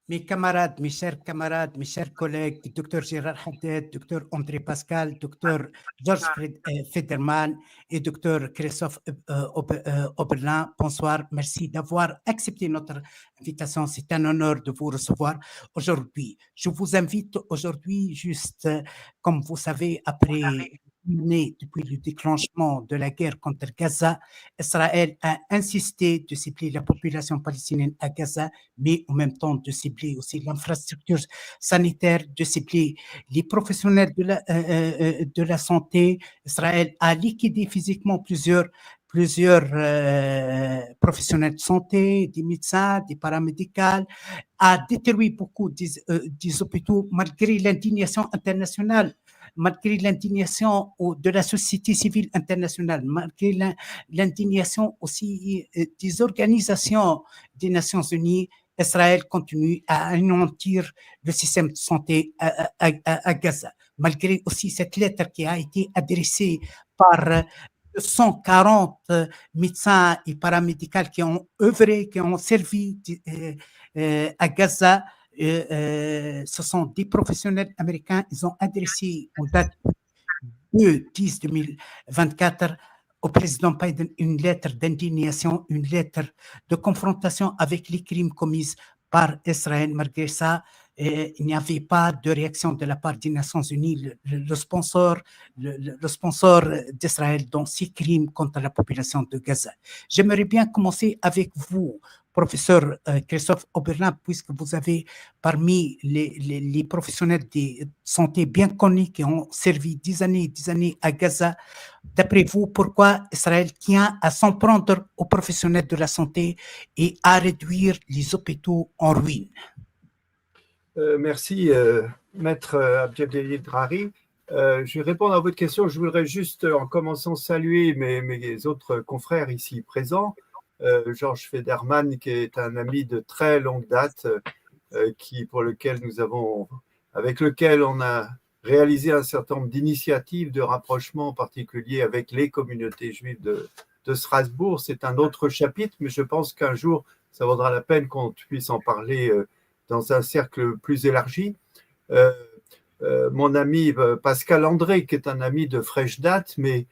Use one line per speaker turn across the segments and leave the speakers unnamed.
Mes camarades, mes chers camarades, mes chers collègues, Dr Gérard Haddad, Dr André Pascal, Dr Georges Federman et Dr Christophe Oberlin, bonsoir. Merci d'avoir accepté notre invitation. C'est un honneur de vous recevoir aujourd'hui. Je vous invite aujourd'hui, juste comme vous savez, après depuis le déclenchement de la guerre contre Gaza, Israël a insisté de cibler la population palestinienne à Gaza, mais en même temps de cibler aussi l'infrastructure sanitaire, de cibler les professionnels de la santé. Israël a liquidé physiquement plusieurs professionnels de santé, des médecins, des paramédicaux, a détruit beaucoup des hôpitaux malgré l'indignation internationale, malgré l'indignation de la société civile internationale, malgré l'indignation aussi des organisations des Nations Unies. Israël continue à anéantir le système de santé à Gaza, malgré aussi cette lettre qui a été adressée par 140 médecins et paramédicaux qui ont œuvré, qui ont servi à Gaza. Ce sont des professionnels américains. Ils ont adressé en date 2/10/2024 au président Biden une lettre d'indignation, une lettre de confrontation avec les crimes commis par Israël. Malgré ça, il n'y avait pas de réaction de la part des Nations Unies, le sponsor d'Israël dans ces crimes contre la population de Gaza. J'aimerais bien commencer avec vous, professeur Christophe Oberlin, puisque vous avez parmi les professionnels de santé bien connus qui ont servi des années à Gaza. D'après vous, pourquoi Israël tient à s'en prendre aux professionnels de la santé et à réduire les hôpitaux en ruine?
Merci, Maître Abdelghani Drari. Je vais répondre à votre question. Je voudrais juste, en commençant, saluer mes autres confrères ici présents. Georges Federman, qui est un ami de très longue date, avec lequel on a réalisé un certain nombre d'initiatives de rapprochement, en particulier avec les communautés juives de Strasbourg. C'est un autre chapitre, mais je pense qu'un jour, ça vaudra la peine qu'on puisse en parler dans un cercle plus élargi. Mon ami Pascal André, qui est un ami de fraîche date, mais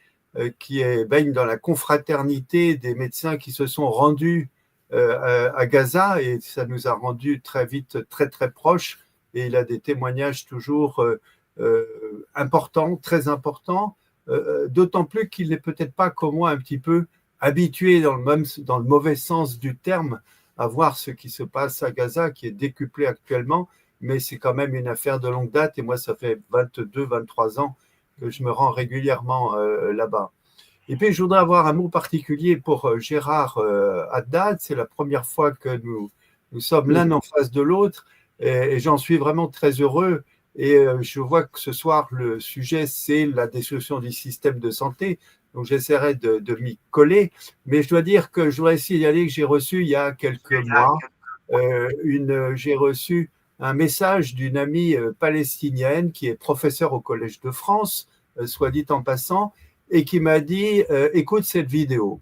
qui baigne dans la confraternité des médecins qui se sont rendus à Gaza, et ça nous a rendus très vite très très proches, et il a des témoignages toujours importants, très importants, d'autant plus qu'il n'est peut-être pas comme moi un petit peu habitué dans le mauvais sens du terme à voir ce qui se passe à Gaza, qui est décuplé actuellement, mais c'est quand même une affaire de longue date, et moi ça fait 22-23 ans que je me rends régulièrement là-bas. Et puis, je voudrais avoir un mot particulier pour Gérard Haddad. C'est la première fois que nous sommes l'un en face de l'autre, et j'en suis vraiment très heureux. Et je vois que ce soir, le sujet, c'est la destruction du système de santé. Donc, j'essaierai de m'y coller. Mais je dois dire que je voudrais signaler que j'ai reçu, il y a quelques mois, j'ai reçu un message d'une amie palestinienne qui est professeure au Collège de France, soit dit en passant, et qui m'a dit écoute cette vidéo.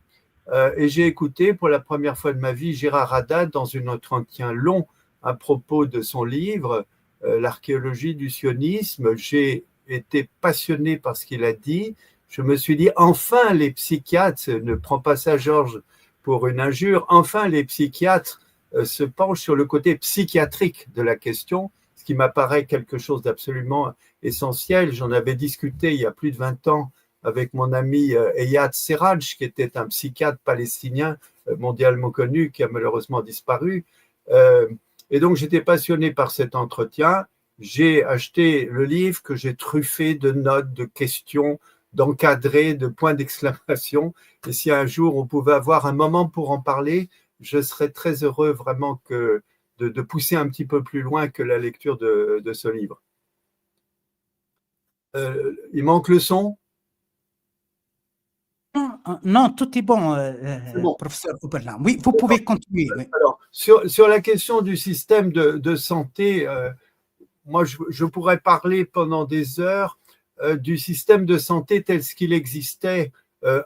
Et j'ai écouté pour la première fois de ma vie Gérard Haddad dans un entretien long à propos de son livre L'archéologie du sionisme. J'ai été passionné par ce qu'il a dit. Je me suis dit enfin les psychiatres, ne prends pas ça Georges pour une injure, enfin les psychiatres se penchent sur le côté psychiatrique de la question, ce qui m'apparaît quelque chose d'absolument essentiel. J'en avais discuté il y a plus de 20 ans avec mon ami Eyad Serraj, qui était un psychiatre palestinien mondialement connu, qui a malheureusement disparu. Et donc, j'étais passionné par cet entretien. J'ai acheté le livre que j'ai truffé de notes, de questions, d'encadrés, de points d'exclamation. Et si un jour on pouvait avoir un moment pour en parler, je serais très heureux vraiment de pousser un petit peu plus loin que la lecture de ce livre. Il manque le son ?
Non, tout est bon,
bon.
professeur Oberlin. Oui, vous pouvez continuer. Oui.
Alors, sur la question du système de santé, moi, je pourrais parler pendant des heures du système de santé tel qu'il existait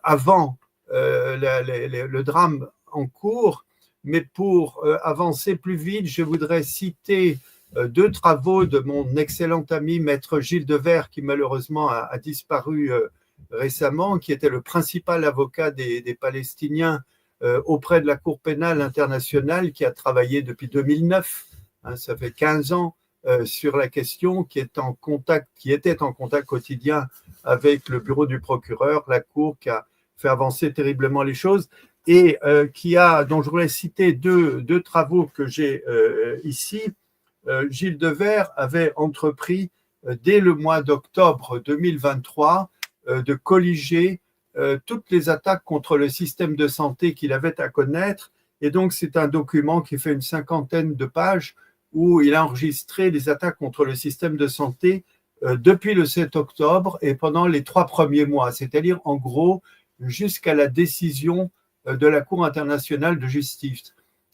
avant le drame en cours, mais pour avancer plus vite, je voudrais citer deux travaux de mon excellent ami maître Gilles Devers, qui malheureusement a disparu récemment, qui était le principal avocat des Palestiniens auprès de la Cour pénale internationale, qui a travaillé depuis 2009, hein, ça fait 15 ans, sur la question, qui était en contact quotidien avec le bureau du procureur, la Cour, qui a fait avancer terriblement les choses, et dont je voulais citer deux travaux que j'ai ici. Gilles Devers avait entrepris dès le mois d'octobre 2023 de colliger toutes les attaques contre le système de santé qu'il avait à connaître. Et donc, c'est un document qui fait une 50aine de pages où il a enregistré les attaques contre le système de santé depuis le 7 octobre et pendant les 3 premiers mois, c'est-à-dire en gros jusqu'à la décision de la Cour internationale de justice.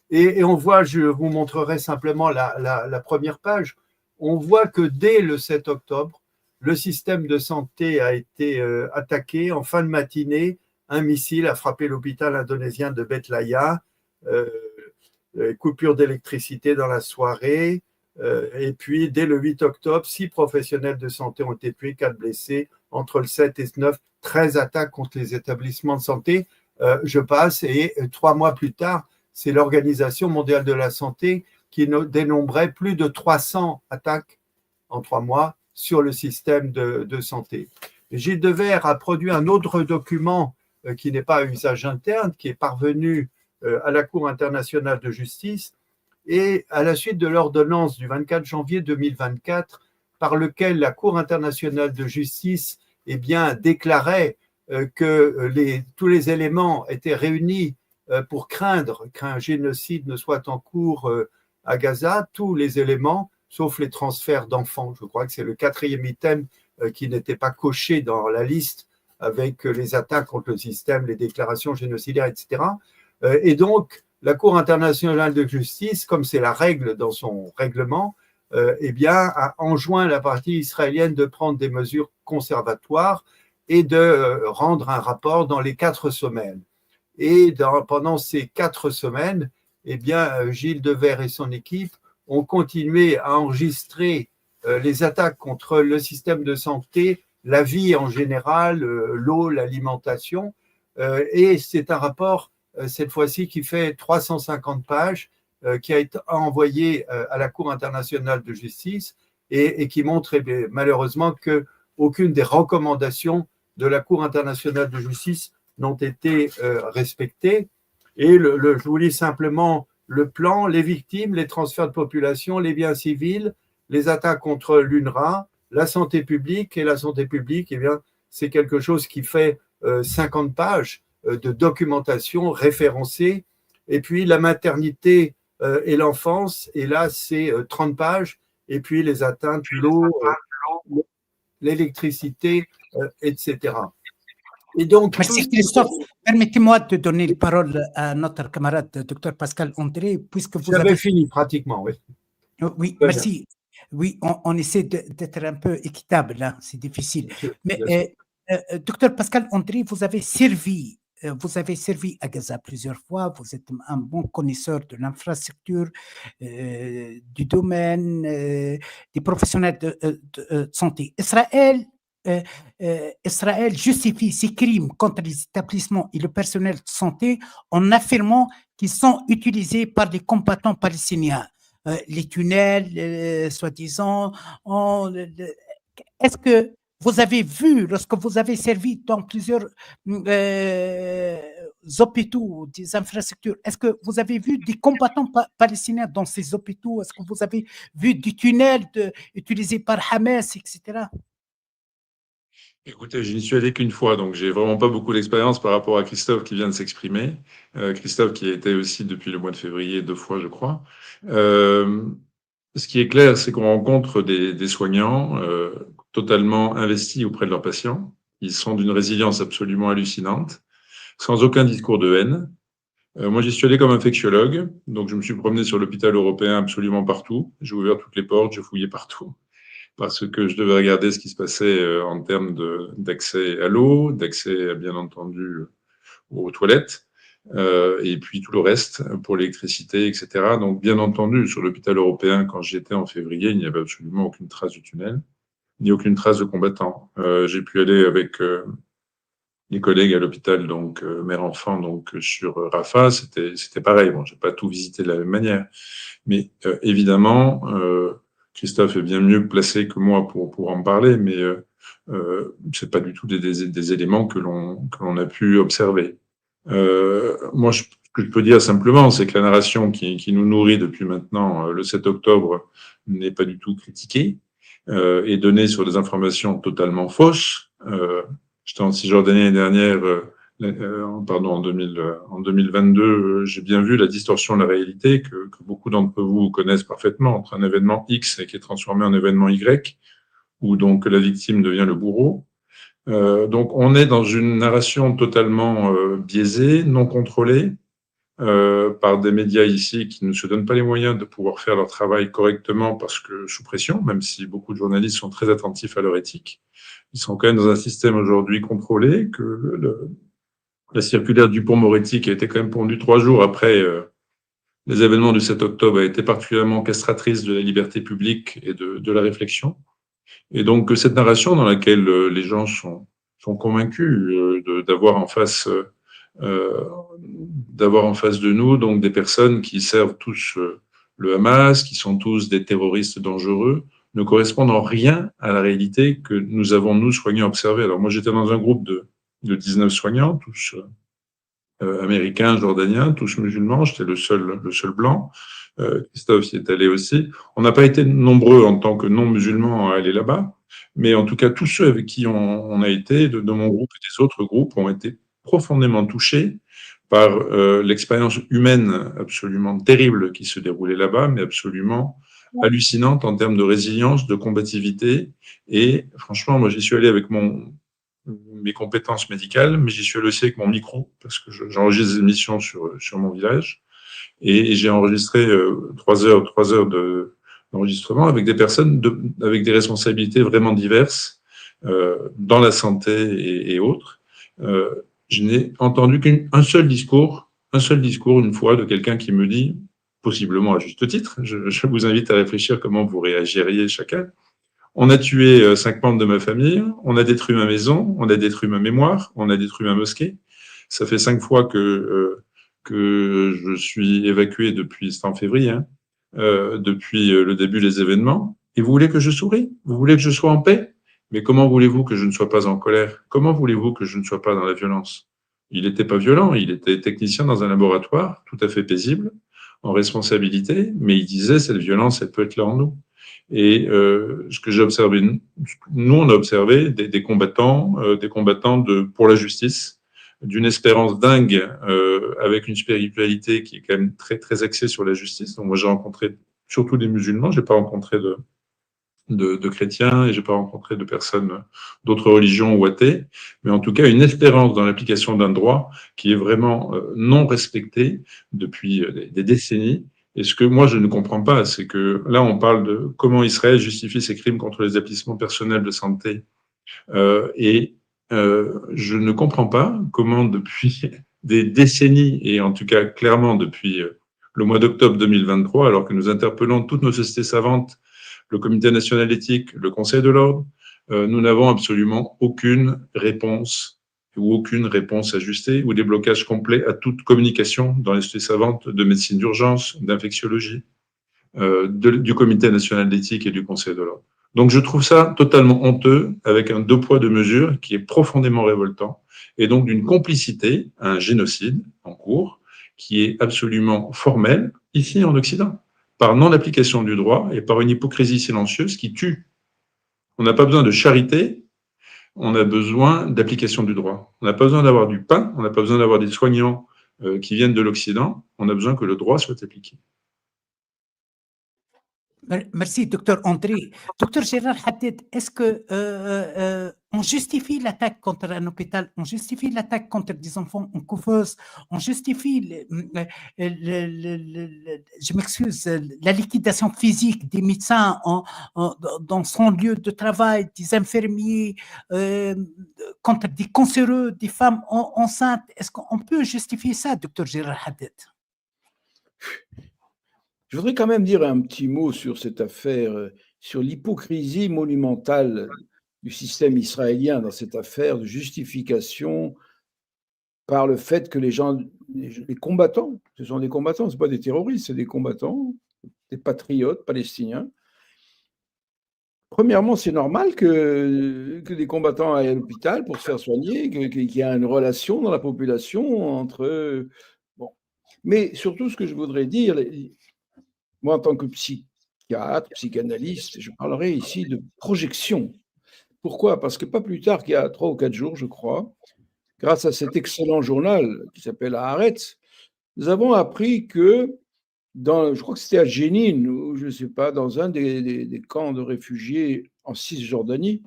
Et on voit, je vous montrerai simplement la première page, on voit que dès le 7 octobre, le système de santé a été attaqué en fin de matinée. Un missile a frappé l'hôpital indonésien de Betlaya, coupure d'électricité dans la soirée. Et puis, dès le 8 octobre, 6 professionnels de santé ont été tués, 4 blessés. Entre le 7 et le 9, 13 attaques contre les établissements de santé. Je passe et 3 mois plus tard, c'est l'Organisation mondiale de la santé qui dénombrait plus de 300 attaques en 3 mois sur le système de santé. Gilles Devers a produit un autre document qui n'est pas à usage interne, qui est parvenu à la Cour internationale de justice, et à la suite de l'ordonnance du 24 janvier 2024, par lequel la Cour internationale de justice déclarait que tous les éléments étaient réunis pour craindre qu'un génocide ne soit en cours à Gaza, tous les éléments, sauf les transferts d'enfants. Je crois que c'est le 4e item qui n'était pas coché dans la liste avec les attaques contre le système, les déclarations génocidaires, etc. Et donc, la Cour internationale de justice, comme c'est la règle dans son règlement, a enjoint la partie israélienne de prendre des mesures conservatoires et de rendre un rapport dans les 4 semaines. Et pendant ces 4 semaines, Gilles Devers et son équipe ont continué à enregistrer les attaques contre le système de santé, la vie en général, l'eau, l'alimentation. Et c'est un rapport, cette fois-ci, qui fait 350 pages, qui a été envoyé à la Cour internationale de justice et qui montre malheureusement qu'aucune des recommandations de la Cour internationale de justice n'ont été respectées. Et je vous lis simplement le plan: les victimes, les transferts de population, les biens civils, les attaques contre l'UNRWA, la santé publique. Et la santé publique, c'est quelque chose qui fait 50 pages de documentation référencée. Et puis la maternité et l'enfance, et là c'est 30 pages. Et puis les atteintes, l'eau, l'électricité, etc. Et donc,
merci Christophe. Permettez-moi de donner la parole à notre camarade Dr Pascal André, puisque vous
avez fini pratiquement, oui.
Oui, merci. Oui, on essaie d'être un peu équitable, là, c'est difficile. Mais Dr Pascal André, vous avez servi à Gaza plusieurs fois, vous êtes un bon connaisseur de l'infrastructure, du domaine, des professionnels de santé. Israël justifie ses crimes contre les établissements et le personnel de santé en affirmant qu'ils sont utilisés par les combattants palestiniens. Les tunnels, soi-disant. Est-ce que vous avez vu, lorsque vous avez servi dans plusieurs hôpitaux, des infrastructures, est-ce que vous avez vu des combattants palestiniens dans ces hôpitaux? Est-ce que vous avez vu des tunnels utilisés par Hamas, etc.?
Écoutez, je n'y suis allé qu'une fois, donc j'ai vraiment pas beaucoup d'expérience par rapport à Christophe qui vient de s'exprimer. Christophe qui a été aussi depuis le mois de février 2 fois, je crois. Ce qui est clair, c'est qu'on rencontre des soignants totalement investis auprès de leurs patients. Ils sont d'une résilience absolument hallucinante, sans aucun discours de haine. Moi, j'y suis allé comme infectiologue, donc je me suis promené sur l'hôpital européen absolument partout. J'ai ouvert toutes les portes, j'ai fouillé partout, parce que je devais regarder ce qui se passait en termes d'accès à l'eau, d'accès, bien entendu, aux toilettes. et puis tout le reste pour l'électricité, etc. Donc, bien entendu, sur l'hôpital européen, quand j'y étais en février, il n'y avait absolument aucune trace du tunnel, ni aucune trace de combattants. J'ai pu aller avec les collègues à l'hôpital, donc mère-enfant, donc sur Rafah, c'était pareil. Bon, j'ai pas tout visité de la même manière, mais évidemment, Christophe est bien mieux placé que moi pour en parler, mais c'est pas du tout des éléments que l'on a pu observer. Moi, ce que je peux dire simplement, c'est que la narration qui nous nourrit depuis maintenant le 7 octobre n'est pas du tout critiquée et donnée sur des informations totalement fausses. J'étais en Cisjordanie l'année dernière, en 2022, j'ai bien vu la distorsion de la réalité que beaucoup d'entre vous connaissent parfaitement entre un événement X qui est transformé en événement Y, où donc la victime devient le bourreau. Donc on est dans une narration totalement biaisée, non contrôlée, par des médias ici qui ne se donnent pas les moyens de pouvoir faire leur travail correctement parce que sous pression, même si beaucoup de journalistes sont très attentifs à leur éthique. Ils sont quand même dans un système aujourd'hui contrôlé, que la circulaire Dupond-Moretti, qui a été quand même pondue 3 jours après les événements du 7 octobre, a été particulièrement castratrice de la liberté publique et de la réflexion. Et donc, cette narration dans laquelle les gens sont convaincus d'avoir en face de nous donc des personnes qui servent tous le Hamas, qui sont tous des terroristes dangereux, ne correspondent en rien à la réalité que nous avons, nous, soignants, observés. Alors moi, j'étais dans un groupe de 19 soignants, tous américains, jordaniens, tous musulmans, j'étais le seul blanc. Christophe y est allé aussi. On n'a pas été nombreux en tant que non-musulmans à aller là-bas, mais en tout cas, tous ceux avec qui on a été, de mon groupe et des autres groupes, ont été profondément touchés par l'expérience humaine absolument terrible qui se déroulait là-bas, mais absolument hallucinante en termes de résilience, de combativité. Et franchement, moi, j'y suis allé avec mes compétences médicales, mais j'y suis allé aussi avec mon micro, parce que j'enregistre des émissions sur mon village. Et j'ai enregistré 3 heures d'enregistrement avec des personnes avec des responsabilités vraiment diverses dans la santé et autres. Je n'ai entendu qu'un seul discours une fois de quelqu'un qui me dit, possiblement à juste titre, je vous invite à réfléchir comment vous réagiriez chacun. On a tué 5 membres de ma famille, on a détruit ma maison, on a détruit ma mémoire, on a détruit ma mosquée. Ça fait 5 fois que je suis évacué depuis, c'était en février, hein, depuis le début des événements. Et vous voulez que je sourie? Vous voulez que je sois en paix? Mais comment voulez-vous que je ne sois pas en colère? Comment voulez-vous que je ne sois pas dans la violence? Il n'était pas violent, il était technicien dans un laboratoire, tout à fait paisible, en responsabilité, mais il disait, cette violence, elle peut être là en nous. Et ce que j'ai observé, nous, on a observé des combattants pour la justice, d'une espérance dingue, avec une spiritualité qui est quand même très, très axée sur la justice. Donc moi, j'ai rencontré surtout des musulmans, j'ai pas rencontré de chrétiens et j'ai pas rencontré de personnes d'autres religions ou athées, mais en tout cas une espérance dans l'application d'un droit qui est vraiment non respecté depuis des décennies. Et ce que moi je ne comprends pas, c'est que là on parle de comment Israël justifie ses crimes contre les établissements personnels de santé, et je ne comprends pas comment depuis des décennies, et en tout cas clairement depuis le mois d'octobre 2023, alors que nous interpellons toutes nos sociétés savantes, le Comité national d'éthique, le Conseil de l'ordre, nous n'avons absolument aucune réponse ajustée ou des blocages complets à toute communication dans les sociétés savantes de médecine d'urgence, d'infectiologie, du Comité national d'éthique et du Conseil de l'ordre. Donc je trouve ça totalement honteux, avec un 2 poids 2 mesures qui est profondément révoltant, et donc d'une complicité à un génocide en cours qui est absolument formel ici en Occident, par non-application du droit et par une hypocrisie silencieuse qui tue. On n'a pas besoin de charité, on a besoin d'application du droit. On n'a pas besoin d'avoir du pain, on n'a pas besoin d'avoir des soignants qui viennent de l'Occident, on a besoin que le droit soit appliqué.
Merci, docteur André. Docteur Gérard Haddad, est-ce que on justifie l'attaque contre un hôpital, on justifie l'attaque contre des enfants en couveuse, on justifie, je m'excuse, la liquidation physique des médecins dans son lieu de travail, des infirmiers, contre des cancéreux, des femmes enceintes. Est-ce qu'on peut justifier ça, docteur Gérard Haddad?
Je voudrais quand même dire un petit mot sur cette affaire, sur l'hypocrisie monumentale du système israélien dans cette affaire de justification par le fait que les gens, les combattants, ce sont des combattants, ce ne sont pas des terroristes, c'est des combattants, des patriotes palestiniens. Premièrement, c'est normal que des combattants aillent à l'hôpital pour se faire soigner, qu'il y ait une relation dans la population entre... Bon. Mais surtout, ce que je voudrais dire, moi, en tant que psychiatre, psychanalyste, je parlerai ici de projection. Pourquoi? Parce que pas plus tard qu'il y a 3 ou 4 jours, je crois, grâce à cet excellent journal qui s'appelle Haaretz, nous avons appris que, je crois que c'était à Jénine, ou je ne sais pas, dans un des camps de réfugiés en Cisjordanie,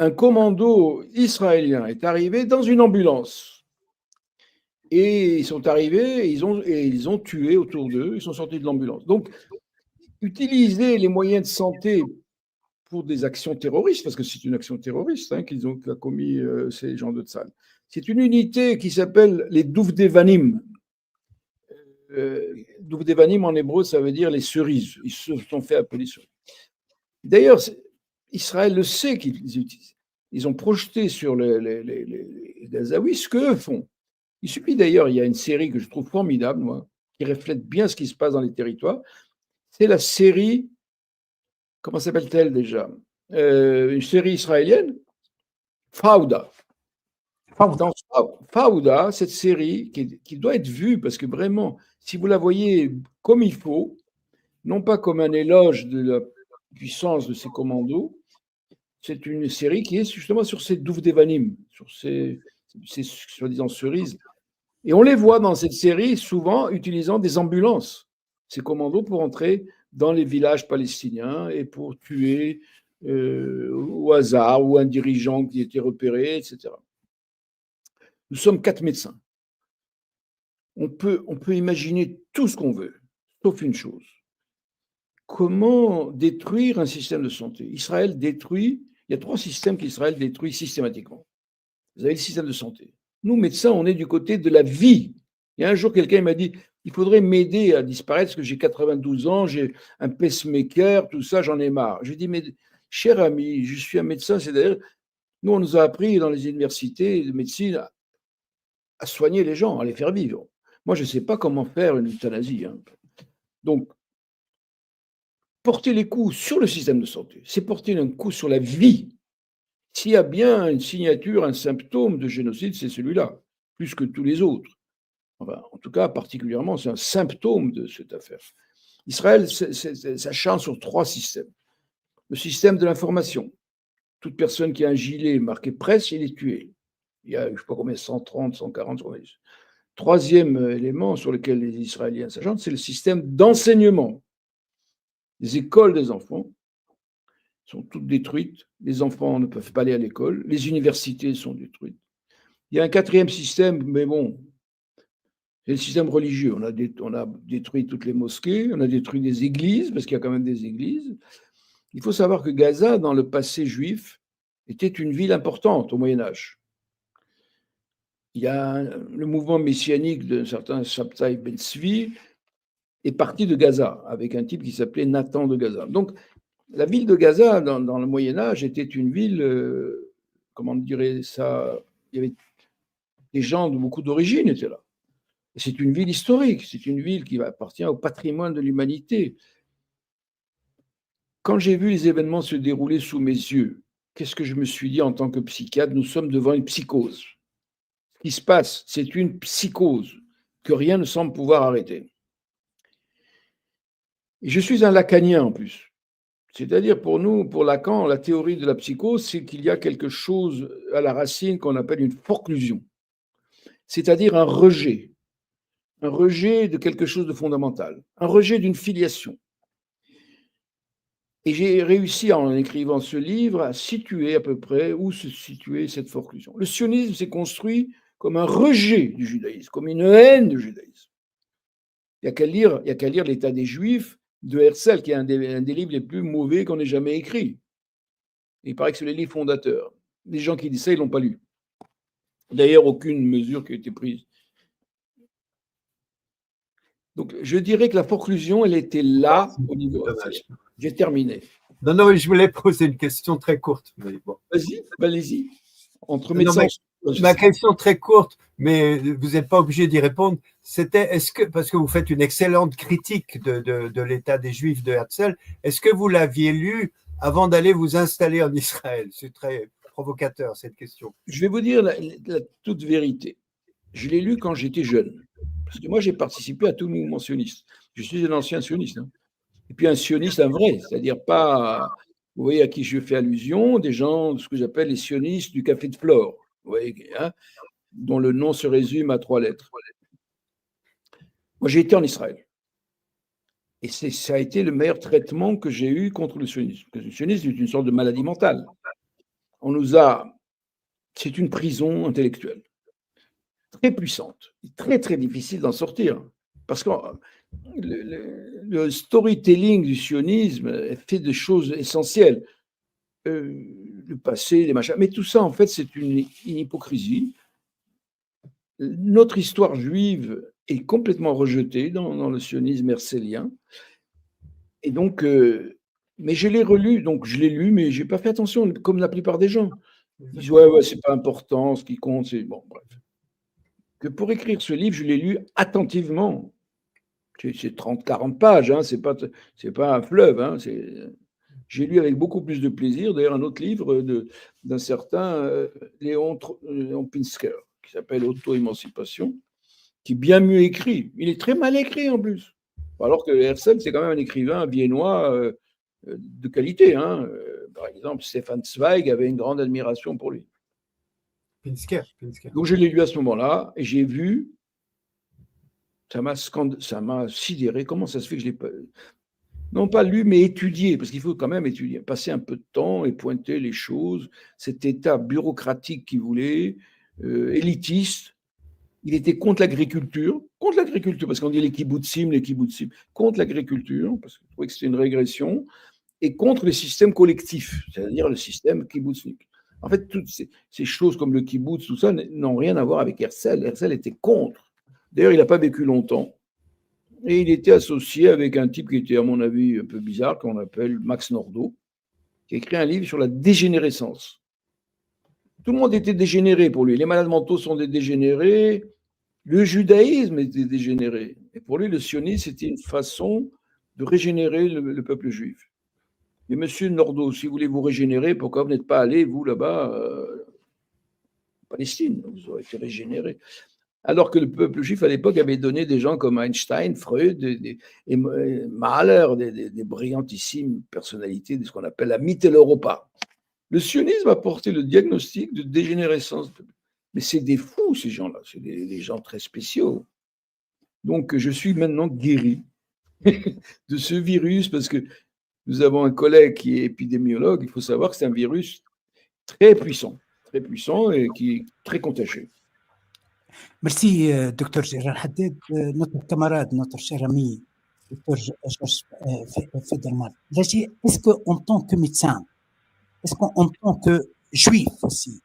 un commando israélien est arrivé dans une ambulance. Et ils sont arrivés, ils ont tué autour d'eux, ils sont sortis de l'ambulance. Donc, utiliser les moyens de santé pour des actions terroristes, parce que c'est une action terroriste qu'a commis ces gens de Tzal. C'est une unité qui s'appelle les Douvdevanim. Douvdevanim en hébreu, ça veut dire les cerises. Ils se sont fait appeler cerises. D'ailleurs, Israël le sait qu'ils utilisent. Ils ont projeté sur les Gazaouis ce qu'eux font. Il suffit d'ailleurs, il y a une série que je trouve formidable, moi, qui reflète bien ce qui se passe dans les territoires. C'est la série, comment s'appelle-t-elle déjà? Une série israélienne, Fauda. Dans Fauda, cette série qui doit être vue, parce que vraiment, si vous la voyez comme il faut, non pas comme un éloge de la puissance de ces commandos, c'est une série qui est justement sur ces Douvdevanim, sur ces soi-disant cerises. Et on les voit dans cette série souvent utilisant des ambulances, ces commandos, pour entrer dans les villages palestiniens et pour tuer au hasard ou un dirigeant qui était repéré, etc. Nous sommes 4 médecins. On peut imaginer tout ce qu'on veut, sauf une chose. Comment détruire un système de santé? Israël détruit, il y a 3 systèmes qu'Israël détruit systématiquement. Vous avez le système de santé. Nous, médecins, on est du côté de la vie. Il y a un jour, quelqu'un m'a dit, il faudrait m'aider à disparaître parce que j'ai 92 ans, j'ai un pacemaker, tout ça, j'en ai marre. Je dis, mais cher ami, je suis un médecin, c'est-à-dire, nous, on nous a appris dans les universités de médecine à soigner les gens, à les faire vivre. Moi, je ne sais pas comment faire une euthanasie. Donc, porter les coups sur le système de santé, c'est porter un coup sur la vie. S'il y a bien une signature, un symptôme de génocide, c'est celui-là, plus que tous les autres. Enfin, en tout cas, particulièrement, c'est un symptôme de cette affaire. Israël s'acharne sur 3 systèmes. Le système de l'information. Toute personne qui a un gilet marqué presse, il est tué. Il y a, je ne sais pas combien, 130, 140 journalistes. 3e élément sur lequel les Israéliens s'acharnent, c'est le système d'enseignement. Les écoles des enfants sont toutes détruites. Les enfants ne peuvent pas aller à l'école. Les universités sont détruites. Il y a un 4e système, mais bon, c'est le système religieux. On a détruit toutes les mosquées, on a détruit des églises, parce qu'il y a quand même des églises. Il faut savoir que Gaza, dans le passé juif, était une ville importante au Moyen-Âge. Il y a le mouvement messianique d'un certain Shabtai Ben Tzvi est parti de Gaza, avec un type qui s'appelait Nathan de Gaza. Donc, la ville de Gaza, dans le Moyen-Âge, était une ville, comment on dirait ça, il y avait des gens de beaucoup d'origine étaient là. C'est une ville historique, c'est une ville qui appartient au patrimoine de l'humanité. Quand j'ai vu les événements se dérouler sous mes yeux, qu'est-ce que je me suis dit en tant que psychiatre? Nous sommes devant une psychose. Ce qui se passe, c'est une psychose que rien ne semble pouvoir arrêter. Et je suis un lacanien en plus. C'est-à-dire pour nous, pour Lacan, la théorie de la psychose, c'est qu'il y a quelque chose à la racine qu'on appelle une forclusion, c'est-à-dire un rejet un rejet de quelque chose de fondamental, un rejet d'une filiation. Et j'ai réussi, en écrivant ce livre, à situer à peu près où se situait cette forclusion. Le sionisme s'est construit comme un rejet du judaïsme, comme une haine du judaïsme. Il n'y a qu'à lire l'État des Juifs de Herzl, qui est un des livres les plus mauvais qu'on ait jamais écrit. Il paraît que c'est les livres fondateurs. Les gens qui disent ça, ils ne l'ont pas lu. D'ailleurs, aucune mesure qui a été prise. Donc, je dirais que la forclusion, elle était là au niveau. J'ai terminé.
Non, non, je voulais poser une question très courte. Mais bon.
Vas-y, allez-y. Entre
Non,
médecins.
ma question très courte, mais vous n'êtes pas obligé d'y répondre, c'était parce que vous faites une excellente critique de l'état des Juifs de Herzl, est-ce que vous l'aviez lu avant d'aller vous installer en Israël? C'est très provocateur cette question.
Je vais vous dire la toute vérité. Je l'ai lu quand j'étais jeune. Parce que moi, j'ai participé à tout le mouvement sioniste. Je suis un ancien sioniste. Hein. Et puis un sioniste, un vrai, c'est-à-dire pas, vous voyez à qui je fais allusion, des gens, ce que j'appelle les sionistes du café de Flore, vous voyez, hein, dont le nom se résume à 3 lettres. Moi, j'ai été en Israël. Et ça a été le meilleur traitement que j'ai eu contre le sionisme. Parce que le sionisme est une sorte de maladie mentale. C'est une prison intellectuelle. Très puissante, très très difficile d'en sortir. Parce que le storytelling du sionisme fait des choses essentielles. Le passé, les machins. Mais tout ça, en fait, c'est une hypocrisie. Notre histoire juive est complètement rejetée dans le sionisme herzlien. Et donc, mais je l'ai relu, donc je l'ai lu, mais je n'ai pas fait attention, comme la plupart des gens. Ils disent, ouais, c'est pas important, ce qui compte, c'est. Bon, bref. Que pour écrire ce livre, je l'ai lu attentivement. C'est 30-40 pages, hein, c'est pas un fleuve. Hein, j'ai lu avec beaucoup plus de plaisir, d'ailleurs, un autre livre d'un certain Léon Pinsker, qui s'appelle Auto-émancipation, qui est bien mieux écrit. Il est très mal écrit en plus. Alors que Herzl, c'est quand même un écrivain viennois de qualité. Hein. Par exemple, Stefan Zweig avait une grande admiration pour lui.
Pinsker.
Donc je l'ai lu à ce moment-là et j'ai vu, ça m'a sidéré. Comment ça se fait que je l'ai pas, non pas lu, mais étudié, parce qu'il faut quand même étudier, passer un peu de temps et pointer les choses. Cet état bureaucratique qu'il voulait, élitiste. Il était contre l'agriculture, parce qu'on dit les kibbutzim, contre l'agriculture, parce qu'il trouvait que c'était une régression, et contre les systèmes collectifs, c'est-à-dire le système kibbutznik. En fait, toutes ces choses comme le kibbutz, tout ça, n'ont rien à voir avec Herzl. Herzl était contre. D'ailleurs, il n'a pas vécu longtemps. Et il était associé avec un type qui était, à mon avis, un peu bizarre, qu'on appelle Max Nordau, qui a écrit un livre sur la dégénérescence. Tout le monde était dégénéré pour lui. Les malades mentaux sont des dégénérés. Le judaïsme était dégénéré. Et pour lui, le sionisme, c'était une façon de régénérer le peuple juif. Mais monsieur Nordau, si vous voulez vous régénérer, pourquoi vous n'êtes pas allé, vous, là-bas, en Palestine? Vous aurez été régénéré. Alors que le peuple juif, à l'époque, avait donné des gens comme Einstein, Freud et Mahler, des brillantissimes personnalités de ce qu'on appelle la Mitteleuropa. Le sionisme a porté le diagnostic de dégénérescence. Mais c'est des fous, ces gens-là. C'est des gens très spéciaux. Donc, je suis maintenant guéri de ce virus parce que nous avons un collègue qui est épidémiologue. Il faut savoir que c'est un virus très puissant et qui est très contagieux.
Merci, docteur Gérard Haddad. Notre camarade, notre cher ami, docteur Georges Federman. Est-ce qu'en tant que médecin, est-ce qu'en tant que juif aussi,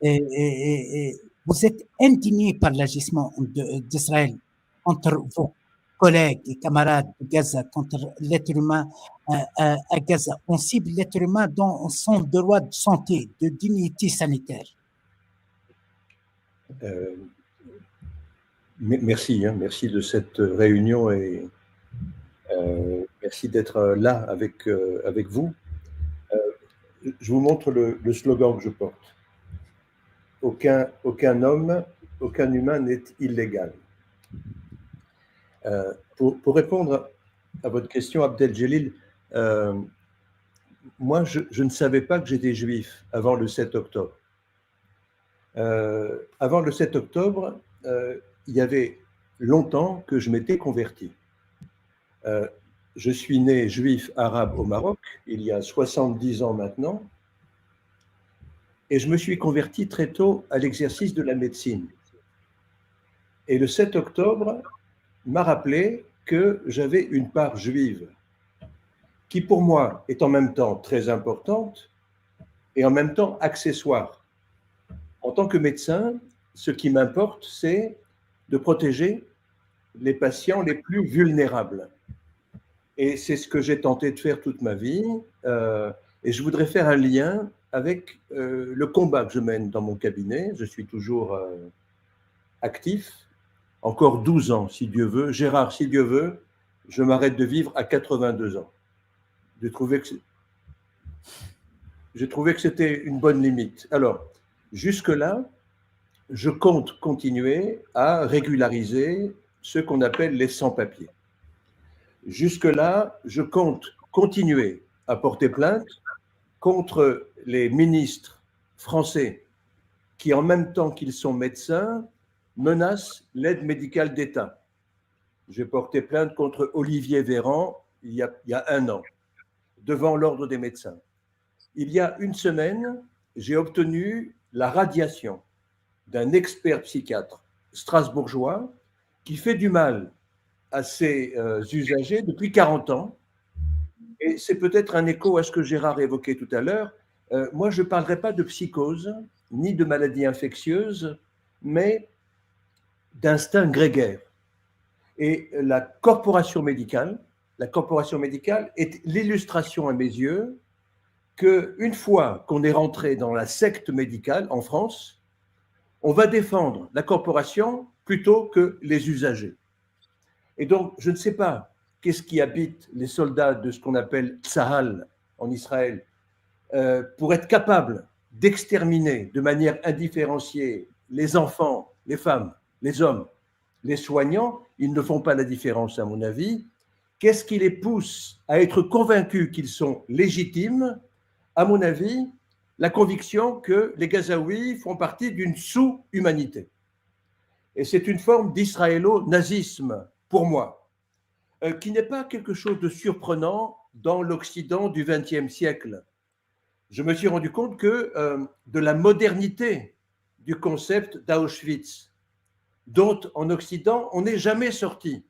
vous êtes indigné par l'agissement d'Israël contre vos collègues et camarades de Gaza, contre l'être humain à Gaza? On cible l'être humain dans son droit de santé, de dignité sanitaire.
Merci de cette réunion et merci d'être là avec vous. Je vous montre le slogan que je porte. Aucun homme, aucun humain n'est illégal. Pour répondre à votre question, Abdel-Jalil, moi, je ne savais pas que j'étais juif avant le 7 octobre. Avant le 7 octobre, il y avait longtemps que je m'étais converti. Je suis né juif arabe au Maroc, il y a 70 ans maintenant, et je me suis converti très tôt à l'exercice de la médecine. Et le 7 octobre m'a rappelé que j'avais une part juive, qui pour moi est en même temps très importante et en même temps accessoire. En tant que médecin, ce qui m'importe, c'est de protéger les patients les plus vulnérables. Et c'est ce que j'ai tenté de faire toute ma vie. Et je voudrais faire un lien avec le combat que je mène dans mon cabinet. Je suis toujours actif. Encore 12 ans, si Dieu veut. Gérard, si Dieu veut, je m'arrête de vivre à 82 ans. J'ai trouvé que c'était une bonne limite. Alors, jusque-là, je compte continuer à régulariser ce qu'on appelle les sans-papiers. Jusque-là, je compte continuer à porter plainte contre les ministres français qui, en même temps qu'ils sont médecins, menacent l'aide médicale d'État. J'ai porté plainte contre Olivier Véran il y a 1 an, devant l'Ordre des médecins. Il y a 1 semaine, j'ai obtenu la radiation d'un expert psychiatre strasbourgeois qui fait du mal à ses usagers depuis 40 ans. Et c'est peut-être un écho à ce que Gérard évoquait tout à l'heure. Moi, je ne parlerai pas de psychose, ni de maladie infectieuse, mais d'instinct grégaire. Et la corporation médicale est l'illustration à mes yeux qu'une fois qu'on est rentré dans la secte médicale en France, on va défendre la corporation plutôt que les usagers. Et donc, je ne sais pas qu'est-ce qui habite les soldats de ce qu'on appelle Tsahal en Israël pour être capable d'exterminer de manière indifférenciée les enfants, les femmes, les hommes, les soignants. Ils ne font pas la différence, à mon avis. Qu'est-ce qui les pousse à être convaincus qu'ils sont légitimes? À mon avis, la conviction que les Gazaouis font partie d'une sous-humanité. Et c'est une forme d'israélo-nazisme, pour moi, qui n'est pas quelque chose de surprenant dans l'Occident du XXe siècle. Je me suis rendu compte que de la modernité du concept d'Auschwitz, dont en Occident, on n'est jamais sorti.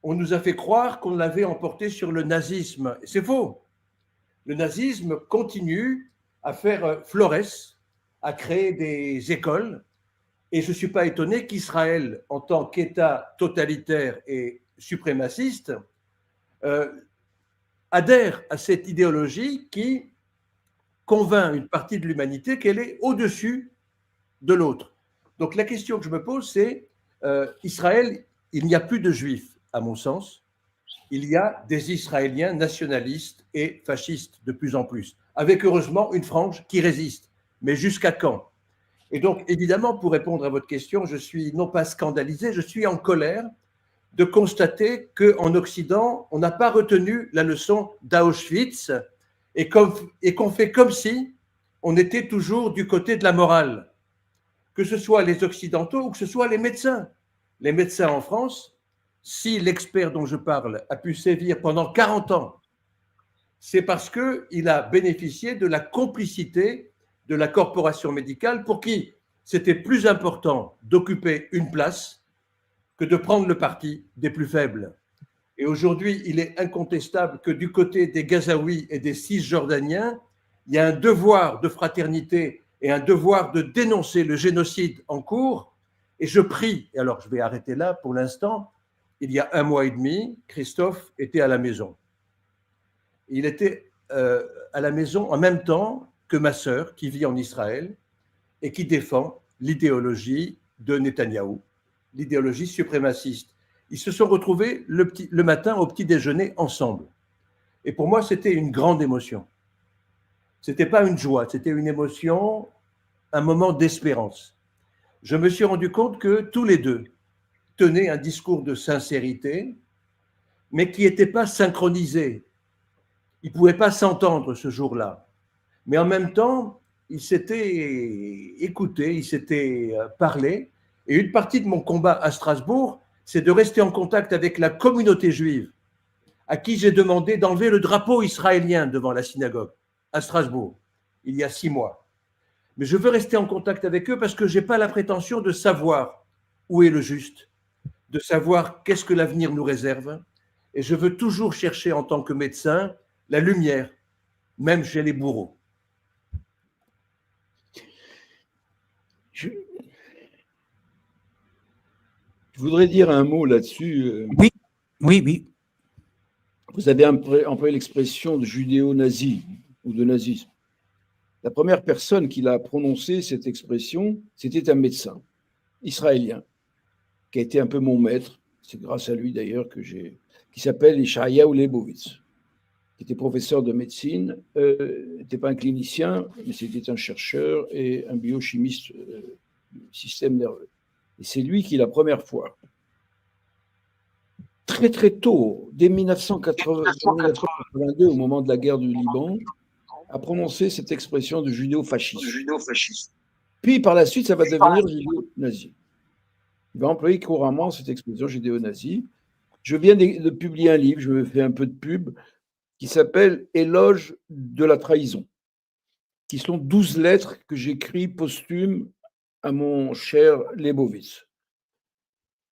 On nous a fait croire qu'on l'avait emporté sur le nazisme. C'est faux. Le nazisme continue à faire florès, à créer des écoles. Et je ne suis pas étonné qu'Israël, en tant qu'État totalitaire et suprémaciste, adhère à cette idéologie qui convainc une partie de l'humanité qu'elle est au-dessus de l'autre. Donc la question que je me pose, c'est Israël, il n'y a plus de juifs, à mon sens. Il y a des Israéliens nationalistes et fascistes de plus en plus, avec heureusement une frange qui résiste. Mais jusqu'à quand? Et donc, évidemment, pour répondre à votre question, je suis non pas scandalisé, je suis en colère de constater qu'en Occident, on n'a pas retenu la leçon d'Auschwitz et qu'on fait comme si on était toujours du côté de la morale, que ce soit les Occidentaux ou que ce soit les médecins. Les médecins en France, si l'expert dont je parle a pu sévir pendant 40 ans, c'est parce qu'il a bénéficié de la complicité de la corporation médicale pour qui c'était plus important d'occuper une place que de prendre le parti des plus faibles. Et aujourd'hui, il est incontestable que du côté des Gazaouis et des Cisjordaniens, il y a un devoir de fraternité et un devoir de dénoncer le génocide en cours. Et je prie, et alors je vais arrêter là pour l'instant, il y a 1 mois et demi, Christophe était à la maison. Il était à la maison en même temps que ma sœur qui vit en Israël et qui défend l'idéologie de Netanyahou, l'idéologie suprémaciste. Ils se sont retrouvés le matin au petit déjeuner ensemble. Et pour moi, c'était une grande émotion. Ce n'était pas une joie, c'était une émotion, un moment d'espérance. Je me suis rendu compte que tous les deux tenaient un discours de sincérité, mais qui n'était pas synchronisé. Ils ne pouvaient pas s'entendre ce jour-là. Mais en même temps, ils s'étaient écoutés, ils s'étaient parlé. Et une partie de mon combat à Strasbourg, c'est de rester en contact avec la communauté juive, à qui j'ai demandé d'enlever le drapeau israélien devant la synagogue à Strasbourg, il y a 6 mois. Mais je veux rester en contact avec eux parce que je n'ai pas la prétention de savoir où est le juste, de savoir qu'est-ce que l'avenir nous réserve. Et je veux toujours chercher en tant que médecin la lumière, même chez les bourreaux.
Je voudrais dire un mot là-dessus.
Oui.
Vous avez employé l'expression de judéo-nazi ou de nazisme. La première personne qui l'a prononcé, cette expression, c'était un médecin israélien, qui a été un peu mon maître. C'est grâce à lui d'ailleurs qui s'appelle Yeshayahu Leibowitz, qui était professeur de médecine, n'était pas un clinicien, mais c'était un chercheur et un biochimiste du système nerveux. Et c'est lui qui, la première fois, très très tôt, dès 1982, au moment de la guerre du Liban, a prononcé cette expression de judéo-fascisme. Puis par la suite, ça va devenir judéo-nazi. Il va employer couramment cette expression judéo-nazi. Je viens de publier un livre, je me fais un peu de pub, qui s'appelle Éloge de la trahison, qui sont 12 lettres que j'écris posthumes à mon cher Leibowitz.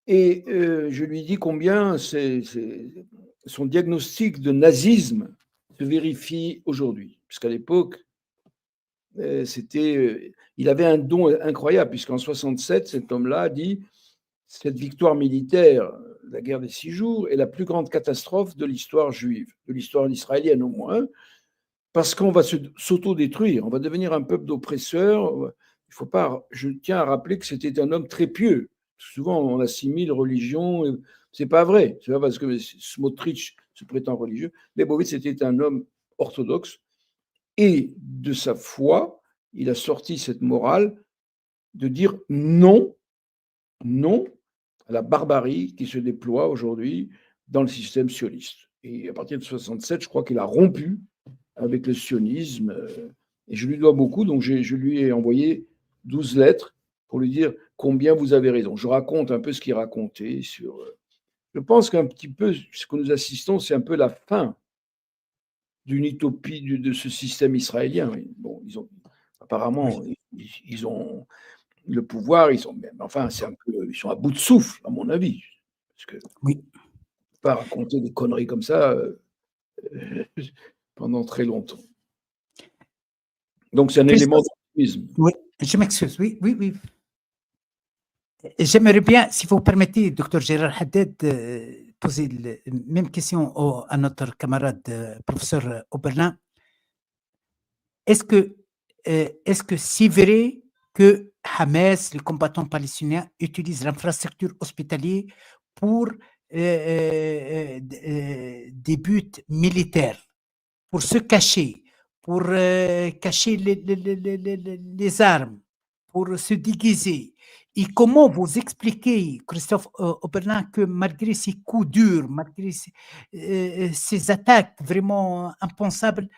Et je lui dis combien son diagnostic de nazisme se vérifie aujourd'hui. Puisqu'à l'époque, il avait un don incroyable, puisqu'en 67, cet homme-là a dit « Cette victoire militaire, la guerre des 6 jours, est la plus grande catastrophe de l'histoire juive, de l'histoire israélienne au moins, parce qu'on va s'auto-détruire, on va devenir un peuple d'oppresseurs. Je tiens à rappeler que c'était un homme très pieux. Souvent, on assimile religion. C'est pas vrai. C'est pas parce que Smotrich se prétend religieux. Leibowitz était un homme orthodoxe. Et de sa foi, il a sorti cette morale de dire non à la barbarie qui se déploie aujourd'hui dans le système sioniste. Et à partir de 67, je crois qu'il a rompu avec le sionisme. Et je lui dois beaucoup. Donc, je lui ai envoyé 12 lettres pour lui dire combien vous avez raison. Je raconte un peu ce qu'il racontait sur. Je pense qu'un petit peu, ce que nous assistons, c'est un peu la fin d'une utopie de ce système israélien. Bon, apparemment, ils ont le pouvoir, ils sont à bout de souffle, à mon avis. Parce que
oui.
On ne peut pas raconter des conneries comme ça pendant très longtemps. Donc, c'est un élément d'optimisme.
Oui, je m'excuse. Oui. J'aimerais bien, si vous permettez, Dr Gérard Haddad, poser la même question à notre camarade professeur Oberlin. Est-ce que c'est vrai que Hamas, le combattant palestinien, utilise l'infrastructure hospitalière pour des buts militaires, pour se cacher, pour cacher les armes, pour se déguiser? Et comment vous expliquez, Christophe Oberlin, que malgré ces coups durs, malgré ces attaques vraiment impensables,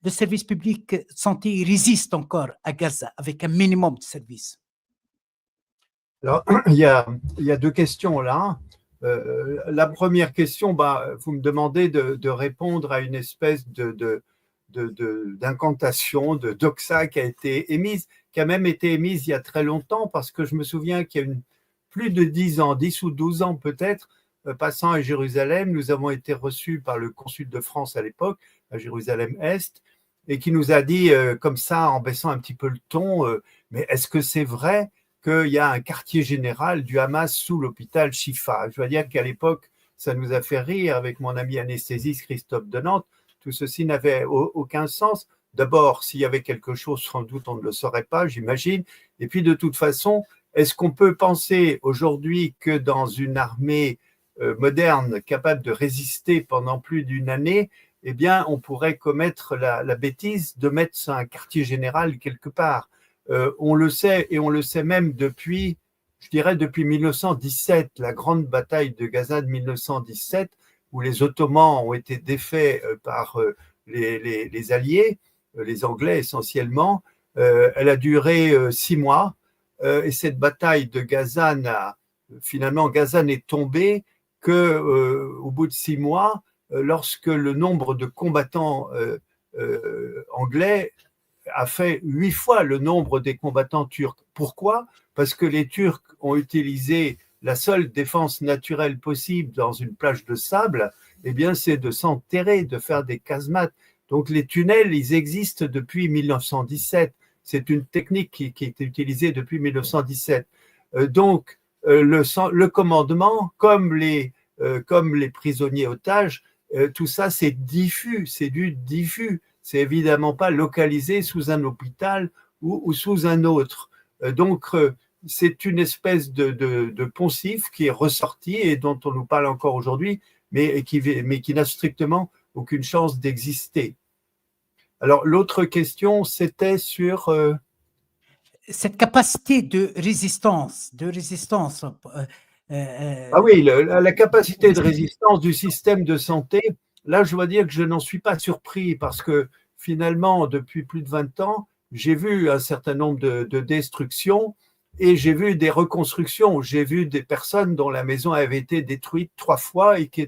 le service public de santé résiste encore à Gaza avec un minimum de services?
Alors, il y a 2 questions là. La première question, vous me demandez de répondre à une espèce d'incantation, de doxa qui a été émise, qui a même été émise il y a très longtemps, parce que je me souviens qu'il y a plus de 10 ans, 10 ou 12 ans peut-être, passant à Jérusalem, nous avons été reçus par le consul de France à l'époque, à Jérusalem-Est, et qui nous a dit comme ça, en baissant un petit peu le ton, mais est-ce que c'est vrai qu'il y a un quartier général du Hamas sous l'hôpital Shifa? Je dois dire qu'à l'époque, ça nous a fait rire avec mon ami anesthésiste Christophe de Nantes. Tout ceci n'avait aucun sens. D'abord, s'il y avait quelque chose, sans doute, on ne le saurait pas, j'imagine. Et puis, de toute façon, est-ce qu'on peut penser aujourd'hui que dans une armée moderne, capable de résister pendant plus d'une année, eh bien, on pourrait commettre la bêtise de mettre un quartier général quelque part? On le sait, et on le sait même depuis 1917, la grande bataille de Gaza de 1917, où les Ottomans ont été défaits par les Alliés, les Anglais essentiellement. Elle a duré 6 mois, et cette bataille de Gaza finalement, Gaza n'est tombé qu'au bout de 6 mois, lorsque le nombre de combattants anglais a fait 8 fois le nombre des combattants turcs. Pourquoi? Parce que les Turcs ont utilisé la seule défense naturelle possible dans une plage de sable, eh bien, c'est de s'enterrer, de faire des casemates. Donc, les tunnels, ils existent depuis 1917. C'est une technique qui est utilisée depuis 1917. Donc, le commandement, comme les prisonniers otages, tout ça, c'est diffus, c'est du diffus. C'est évidemment pas localisé sous un hôpital ou sous un autre. Donc, c'est une espèce de poncif qui est ressorti et dont on nous parle encore aujourd'hui, mais qui n'a strictement aucune chance d'exister. Alors, l'autre question, c'était sur…
Cette capacité de résistance.
Ah oui, la capacité de résistance du système de santé, là, je dois dire que je n'en suis pas surpris parce que finalement, depuis plus de 20 ans, j'ai vu un certain nombre de destructions et j'ai vu des reconstructions. J'ai vu des personnes dont la maison avait été détruite 3 fois et qui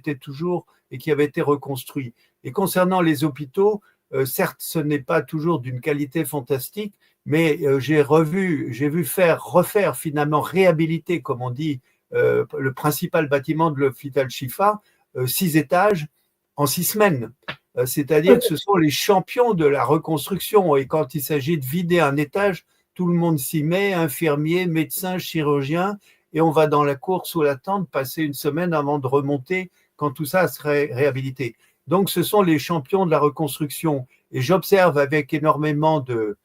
avaient été reconstruites. Et concernant les hôpitaux, certes, ce n'est pas toujours d'une qualité fantastique, mais j'ai vu refaire finalement, réhabiliter, comme on dit, le principal bâtiment de l'hôpital Shifa, 6 étages en 6 semaines. C'est-à-dire que ce sont les champions de la reconstruction. Et quand il s'agit de vider un étage, tout le monde s'y met, infirmiers, médecins, chirurgiens, et on va dans la course ou la tente passer une semaine avant de remonter quand tout ça serait réhabilité. Donc, ce sont les champions de la reconstruction. Et j'observe avec énormément de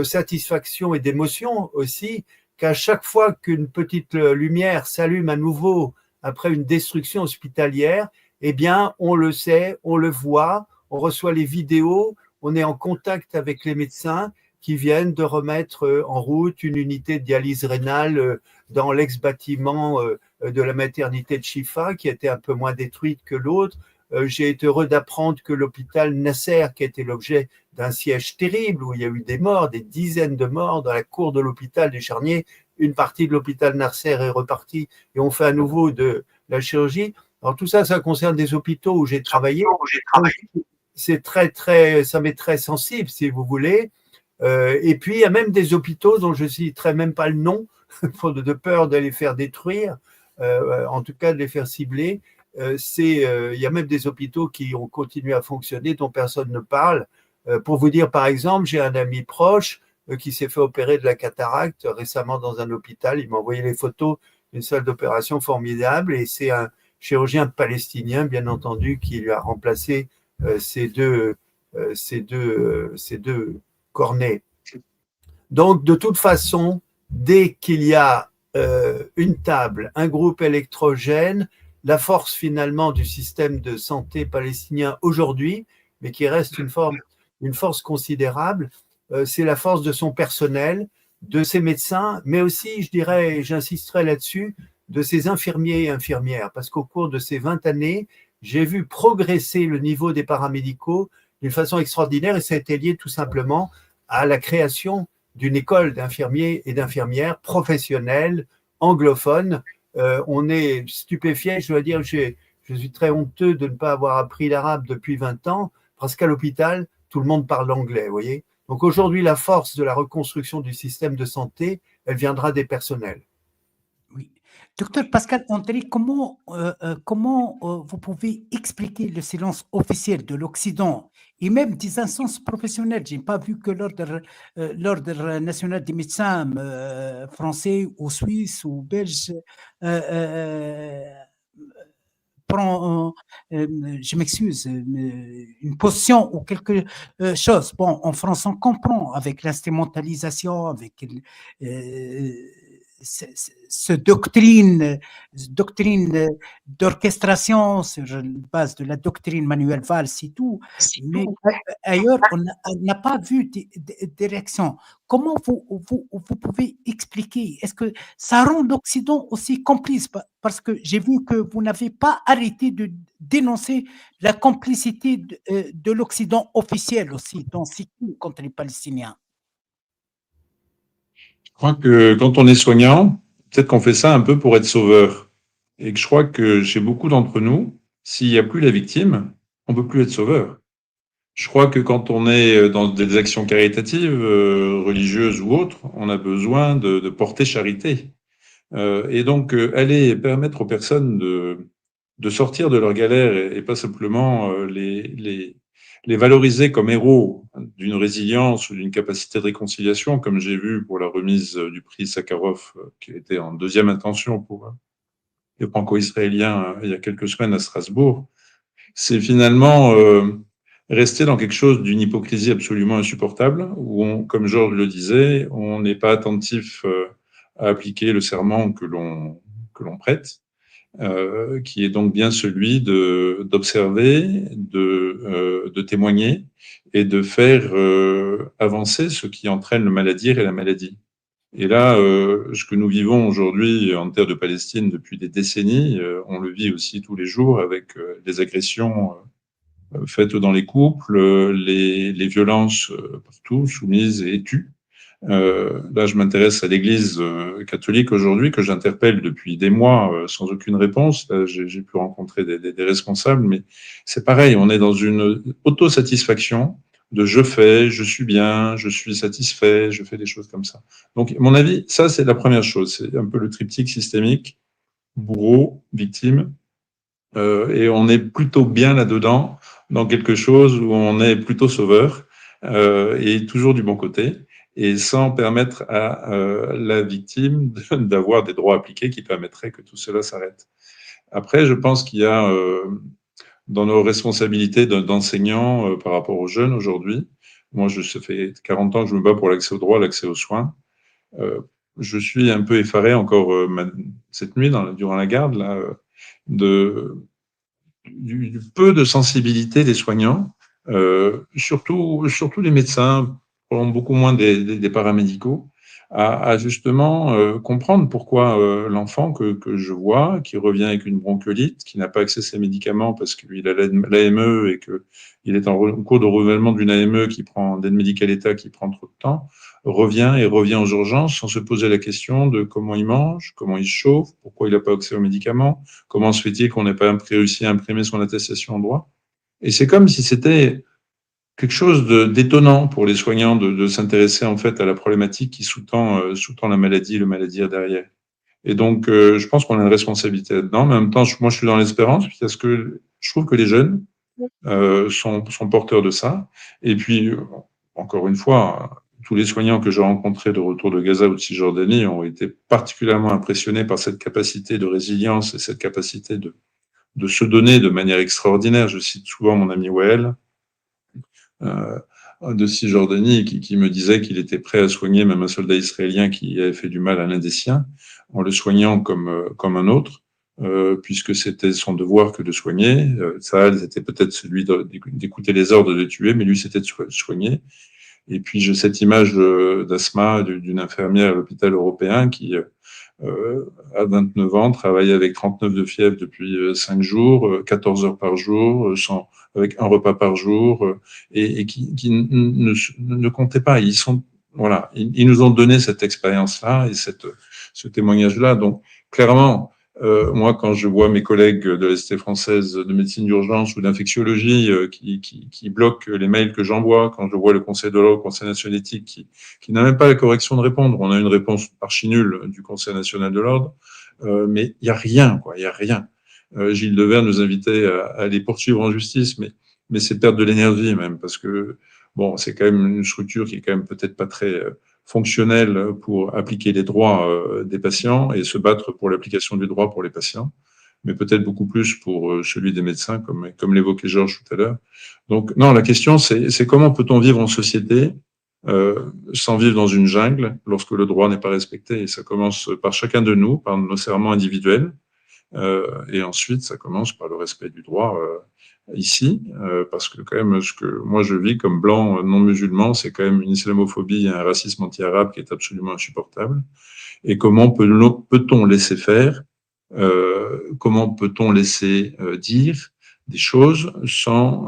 satisfaction et d'émotion aussi qu'à chaque fois qu'une petite lumière s'allume à nouveau après une destruction hospitalière, eh bien, on le sait, on le voit, on reçoit les vidéos, on est en contact avec les médecins qui viennent de remettre en route une unité de dialyse rénale dans l'ex-bâtiment de la maternité de Shifa, qui était un peu moins détruite que l'autre. J'ai été heureux d'apprendre que l'hôpital Nasser, qui était l'objet d'un siège terrible, où il y a eu des morts, des dizaines de morts dans la cour de l'hôpital des Charniers, une partie de l'hôpital Nasser est repartie et on fait à nouveau de la chirurgie. Alors tout ça, ça concerne des hôpitaux où j'ai travaillé. C'est ça m'est très sensible, si vous voulez. Et puis, il y a même des hôpitaux dont je ne citerai même pas le nom, de peur de les faire détruire, en tout cas de les faire cibler. Il y a même des hôpitaux qui ont continué à fonctionner, dont personne ne parle. Pour vous dire, par exemple, j'ai un ami proche qui s'est fait opérer de la cataracte récemment dans un hôpital. Il m'a envoyé les photos d'une salle d'opération formidable et c'est un chirurgien palestinien, bien entendu, qui lui a remplacé ces deux cornets. Donc, de toute façon, dès qu'il y a une table, un groupe électrogène, la force finalement du système de santé palestinien aujourd'hui, mais qui reste une force considérable, c'est la force de son personnel, de ses médecins, mais aussi, je dirais, j'insisterai là-dessus, de ses infirmiers et infirmières, parce qu'au cours de ces 20 années, j'ai vu progresser le niveau des paramédicaux d'une façon extraordinaire et ça a été lié tout simplement à la création d'une école d'infirmiers et d'infirmières professionnelles, anglophones. On est stupéfiés, je dois dire, je suis très honteux de ne pas avoir appris l'arabe depuis 20 ans, parce qu'à l'hôpital, tout le monde parle anglais, vous voyez. Donc aujourd'hui, la force de la reconstruction du système de santé, elle viendra des personnels.
Oui. Docteur Pascal André, comment vous pouvez expliquer le silence officiel de l'Occident et même des instances professionnelles? Je n'ai pas vu que l'Ordre national des médecins français ou suisse ou belge prend, je m'excuse, une position ou quelque chose. Bon, en France, on comprend avec l'instrumentalisation, avec ce doctrine d'orchestration sur la base de la doctrine Manuel Valls et tout, mais ailleurs, on n'a pas vu des réactions. Comment vous pouvez expliquer? Est-ce que ça rend l'Occident aussi complice? Parce que j'ai vu que vous n'avez pas arrêté de dénoncer la complicité de l'Occident officiel aussi dans ces coups contre les Palestiniens.
Je crois que quand on est soignant, peut-être qu'on fait ça un peu pour être sauveur. Et que je crois que chez beaucoup d'entre nous, s'il n'y a plus la victime, on ne peut plus être sauveur. Je crois que quand on est dans des actions caritatives, religieuses ou autres, on a besoin de porter charité. Et donc, aller permettre aux personnes de sortir de leur galère et pas simplement les valoriser comme héros d'une résilience ou d'une capacité de réconciliation, comme j'ai vu pour la remise du prix Sakharov, qui était en deuxième intention pour les franco-israéliens il y a quelques semaines à Strasbourg. C'est finalement rester dans quelque chose d'une hypocrisie absolument insupportable, où, comme Georges le disait, on n'est pas attentif à appliquer le serment que l'on prête, qui est donc bien celui d'observer, de témoigner et de faire avancer ce qui entraîne le mal-à-dire et la maladie. Et là, ce que nous vivons aujourd'hui en terre de Palestine depuis des décennies, on le vit aussi tous les jours avec les agressions faites dans les couples, les violences partout, soumises et tues. Là, je m'intéresse à l'Église catholique aujourd'hui, que j'interpelle depuis des mois sans aucune réponse. Là, j'ai pu rencontrer des responsables, mais c'est pareil, on est dans une autosatisfaction de je fais, je suis bien, je suis satisfait, je fais des choses comme ça. Donc, à mon avis, ça, c'est la première chose. C'est un peu le triptyque systémique, bourreau, victime, et on est plutôt bien là-dedans, dans quelque chose où on est plutôt sauveur, et toujours du bon côté, et sans permettre à la victime d'avoir des droits appliqués qui permettraient que tout cela s'arrête. Après, je pense qu'il y a dans nos responsabilités d'enseignants par rapport aux jeunes aujourd'hui, moi, ça fait 40 ans que je me bats pour l'accès au droit, l'accès aux soins. Je suis un peu effaré encore cette nuit, durant la garde, là, du peu de sensibilité des soignants, surtout les médecins, beaucoup moins des paramédicaux, à justement comprendre pourquoi l'enfant que je vois, qui revient avec une bronchiolite, qui n'a pas accès à ses médicaments parce qu'il a l'AME et qu'il est en cours de renouvellement d'une AME qui prend d'aide médicale État qui prend trop de temps, revient aux urgences sans se poser la question de comment il mange, comment il se chauffe, pourquoi il n'a pas accès aux médicaments, comment se fait-il qu'on n'ait pas réussi à imprimer son attestation en droit. Et c'est comme si c'était quelque chose d'étonnant pour les soignants de s'intéresser en fait à la problématique qui sous-tend la maladie, le maladie derrière. Et donc, je pense qu'on a une responsabilité là-dedans. Mais en même temps, moi, je suis dans l'espérance parce que je trouve que les jeunes sont porteurs de ça. Et puis, encore une fois, tous les soignants que j'ai rencontrés de retour de Gaza ou de Cisjordanie ont été particulièrement impressionnés par cette capacité de résilience et cette capacité de se donner de manière extraordinaire. Je cite souvent mon ami Wael de Cisjordanie qui me disait qu'il était prêt à soigner même un soldat israélien qui avait fait du mal à l'un des siens, en le soignant comme un autre, puisque c'était son devoir que de soigner. Ça, c'était peut-être celui d'écouter les ordres de tuer, mais lui, c'était de soigner. Et puis, j'ai cette image d'Asma, d'une infirmière à l'hôpital européen qui, à 29 ans, travaillait avec 39 de fièvre depuis 5 jours, 14 heures par jour, avec un repas par jour, et qui ne comptait pas. Ils nous ont donné cette expérience-là et ce témoignage-là. Donc, clairement, moi, quand je vois mes collègues de la Cité française de médecine d'urgence ou d'infectiologie qui bloquent les mails que j'envoie, quand je vois le Conseil de l'ordre, le Conseil national éthique qui n'a même pas la correction de répondre, on a une réponse archi nulle du Conseil national de l'ordre, mais il n'y a rien, quoi, il n'y a rien. Gilles Devers nous invitait à aller poursuivre en justice, mais c'est perdre de l'énergie même, parce que bon, c'est quand même une structure qui est quand même peut-être pas très fonctionnelle pour appliquer les droits des patients et se battre pour l'application du droit pour les patients, mais peut-être beaucoup plus pour celui des médecins, comme l'évoquait Georges tout à l'heure. Donc non, la question c'est comment peut-on vivre en société sans vivre dans une jungle lorsque le droit n'est pas respecté. Et ça commence par chacun de nous, par nos serments individuels, et ensuite ça commence par le respect du droit ici, parce que quand même ce que moi je vis comme blanc non musulman, c'est quand même une islamophobie et un racisme anti-arabe qui est absolument insupportable. Et comment peut-on laisser faire, comment peut-on laisser dire des choses sans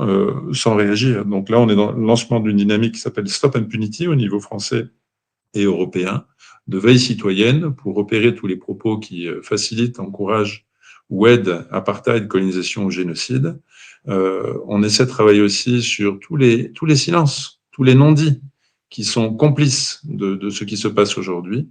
réagir. Donc là, on est dans le lancement d'une dynamique qui s'appelle Stop Impunity au niveau français et européen de veille citoyenne pour repérer tous les propos qui facilitent, encouragent ou aident apartheid, colonisation ou génocide. On essaie de travailler aussi sur tous les silences, tous les non-dits qui sont complices de ce qui se passe aujourd'hui.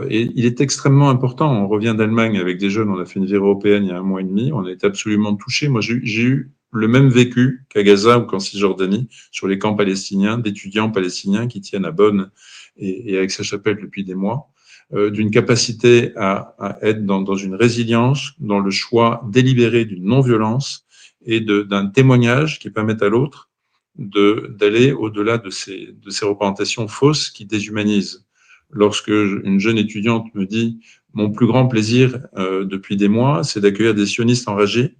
Et il est extrêmement important. On revient d'Allemagne avec des jeunes, on a fait une virée européenne il y a 1 mois et demi, on a été absolument touchés. Moi, j'ai eu le même vécu qu'à Gaza ou qu'en Cisjordanie sur les camps palestiniens, d'étudiants palestiniens qui tiennent à Bonn et à Aix-la-Chapelle depuis des mois, d'une capacité à être dans une résilience, dans le choix délibéré d'une non-violence et d'un témoignage qui permette à l'autre d'aller au-delà de ces représentations fausses qui déshumanisent. Lorsque une jeune étudiante me dit « Mon plus grand plaisir depuis des mois, c'est d'accueillir des sionistes enragés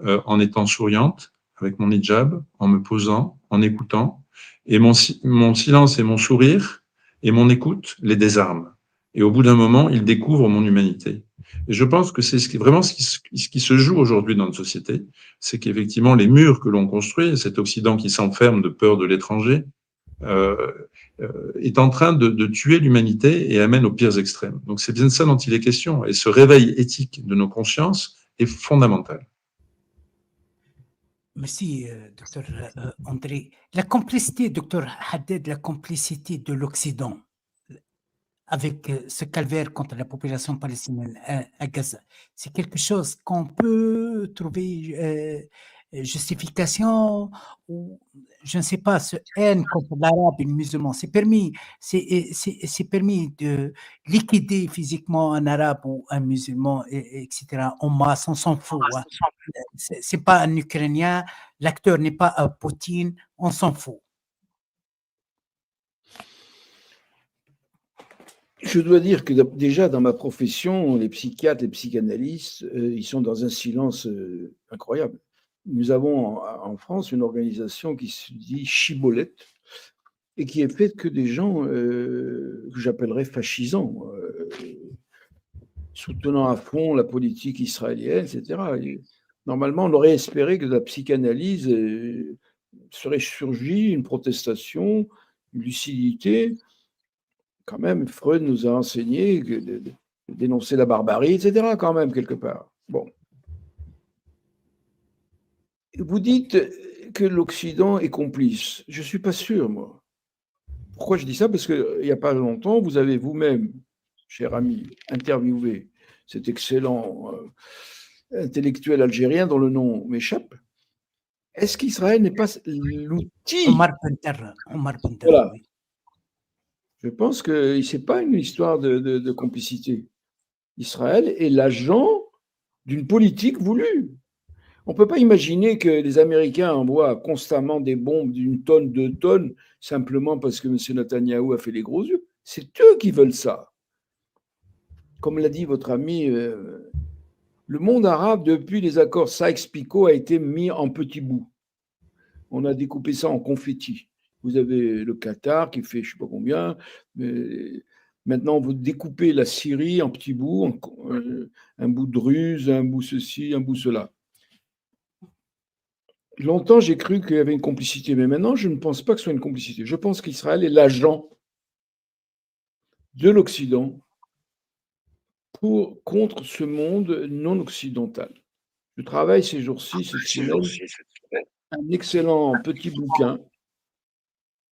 en étant souriante, avec mon hijab, en me posant, en écoutant, et mon silence et mon sourire et mon écoute les désarment. Et au bout d'un moment, ils découvrent mon humanité. » Et je pense que c'est vraiment ce qui se joue aujourd'hui dans notre société, c'est qu'effectivement les murs que l'on construit, cet Occident qui s'enferme de peur de l'étranger, est en train de tuer l'humanité et amène aux pires extrêmes. Donc c'est bien de ça dont il est question. Et ce réveil éthique de nos consciences est fondamental.
Merci, docteur André. La complicité, docteur Haddad, la complicité de l'Occident avec ce calvaire contre la population palestinienne à Gaza, c'est quelque chose qu'on peut trouver justification ou je ne sais pas, ce haine contre l'arabe et le musulman. C'est permis de liquider physiquement un arabe ou un musulman, etc. en masse, on s'en fout. Hein. C'est pas un Ukrainien, l'acteur n'est pas Poutine, on s'en fout.
Je dois dire que déjà dans ma profession, les psychiatres, les psychanalystes, ils sont dans un silence incroyable. Nous avons en France une organisation qui se dit Chibolette et qui est faite que des gens que j'appellerais fascisants, soutenant à fond la politique israélienne, etc. Et normalement, on aurait espéré que de la psychanalyse serait surgie une protestation, une lucidité. Quand même, Freud nous a enseigné de dénoncer la barbarie, etc., quand même, quelque part. Bon. Vous dites que l'Occident est complice. Je ne suis pas sûr, moi. Pourquoi je dis ça? Parce qu'il n'y a pas longtemps, vous avez vous-même, cher ami, interviewé cet excellent intellectuel algérien dont le nom m'échappe. Est-ce qu'Israël n'est pas l'outil?
Omar Bentar.
Voilà.
Oui.
Je pense que ce n'est pas une histoire de complicité. Israël est l'agent d'une politique voulue. On ne peut pas imaginer que les Américains envoient constamment des bombes d'1 tonne, 2 tonnes, simplement parce que M. Netanyahou a fait les gros yeux. C'est eux qui veulent ça. Comme l'a dit votre ami, le monde arabe, depuis les accords Sykes-Picot, a été mis en petits bouts. On a découpé ça en confettis. Vous avez le Qatar qui fait je ne sais pas combien. Mais maintenant, vous découpez la Syrie en petits bouts, un bout de Druze, un bout ceci, un bout cela. Longtemps, j'ai cru qu'il y avait une complicité, mais maintenant, je ne pense pas que ce soit une complicité. Je pense qu'Israël est l'agent de l'Occident contre ce monde non occidental. Je travaille ces jours-ci, cette semaine, un excellent petit bouquin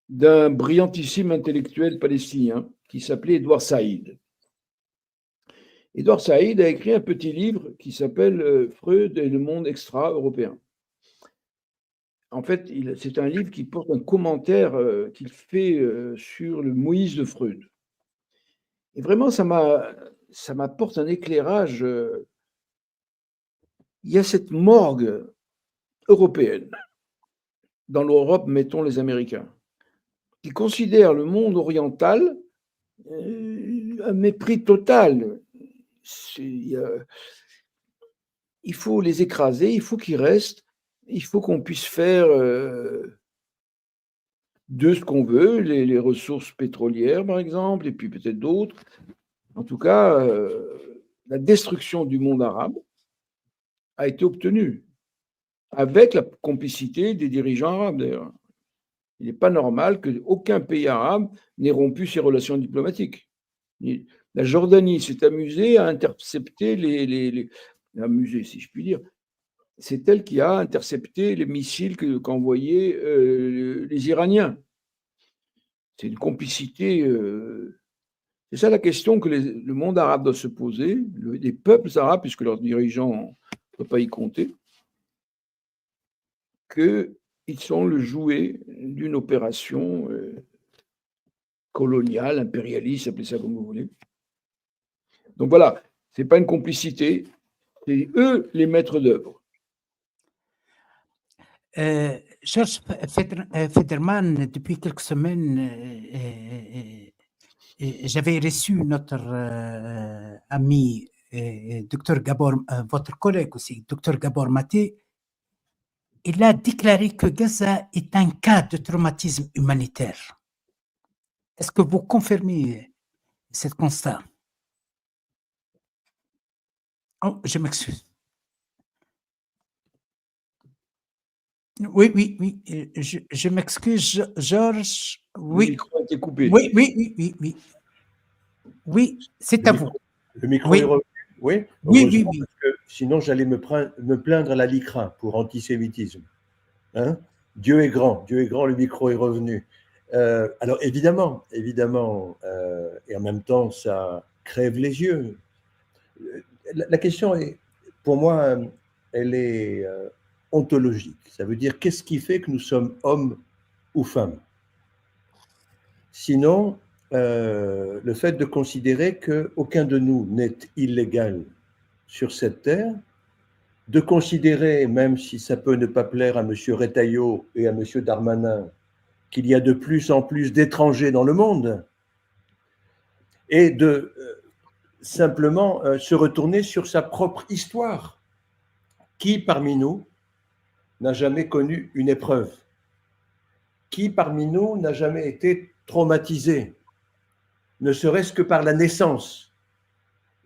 d'un brillantissime intellectuel palestinien qui s'appelait Edouard Saïd. Edouard Saïd a écrit un petit livre qui s'appelle Freud et le monde extra-européen. En fait, c'est un livre qui porte un commentaire qu'il fait sur le Moïse de Freud. Et vraiment, ça m'apporte un éclairage. Il y a cette morgue européenne, dans l'Europe, mettons les Américains, qui considèrent le monde oriental un mépris total. Il faut les écraser, il faut qu'ils restent. Il faut qu'on puisse faire de ce qu'on veut, les ressources pétrolières, par exemple, et puis peut-être d'autres. En tout cas, la destruction du monde arabe a été obtenue avec la complicité des dirigeants arabes, d'ailleurs. il n'est pas normal qu'aucun pays arabe n'ait rompu ses relations diplomatiques. La Jordanie s'est amusée à intercepter amusée, si je puis dire. C'est elle qui a intercepté les missiles qu'envoyaient les Iraniens. C'est une complicité. C'est ça la question que le monde arabe doit se poser, les peuples arabes, puisque leurs dirigeants ne peuvent pas y compter, qu'ils sont le jouet d'une opération coloniale, impérialiste, appelez ça comme vous voulez. Donc voilà, ce n'est pas une complicité, c'est eux les maîtres d'œuvre.
Georges Federman, depuis quelques semaines, j'avais reçu notre ami, Dr Gabor, votre collègue aussi, Dr Gabor Maté. Il a déclaré que Gaza est un cas de traumatisme humanitaire. Est-ce que vous confirmez ce constat? Oh, je m'excuse. Oui. Je m'excuse, Georges. Oui.
Le micro a été coupé.
Oui. Oui, c'est à vous.
Le micro
Oui.
est revenu. Oui.
Oui.
Parce que sinon, j'allais me plaindre à la LICRA pour antisémitisme. Hein? Dieu est grand, le micro est revenu. Alors évidemment, et en même temps, ça crève les yeux. La question est, pour moi, elle est ontologique. Ça veut dire, qu'est-ce qui fait que nous sommes hommes ou femmes? Sinon, le fait de considérer qu'aucun de nous n'est illégal sur cette terre, de considérer, même si ça peut ne pas plaire à M. Retailleau et à M. Darmanin, qu'il y a de plus en plus d'étrangers dans le monde, et de simplement se retourner sur sa propre histoire. Qui parmi nous n'a jamais connu une épreuve? Qui parmi nous n'a jamais été traumatisé, ne serait-ce que par la naissance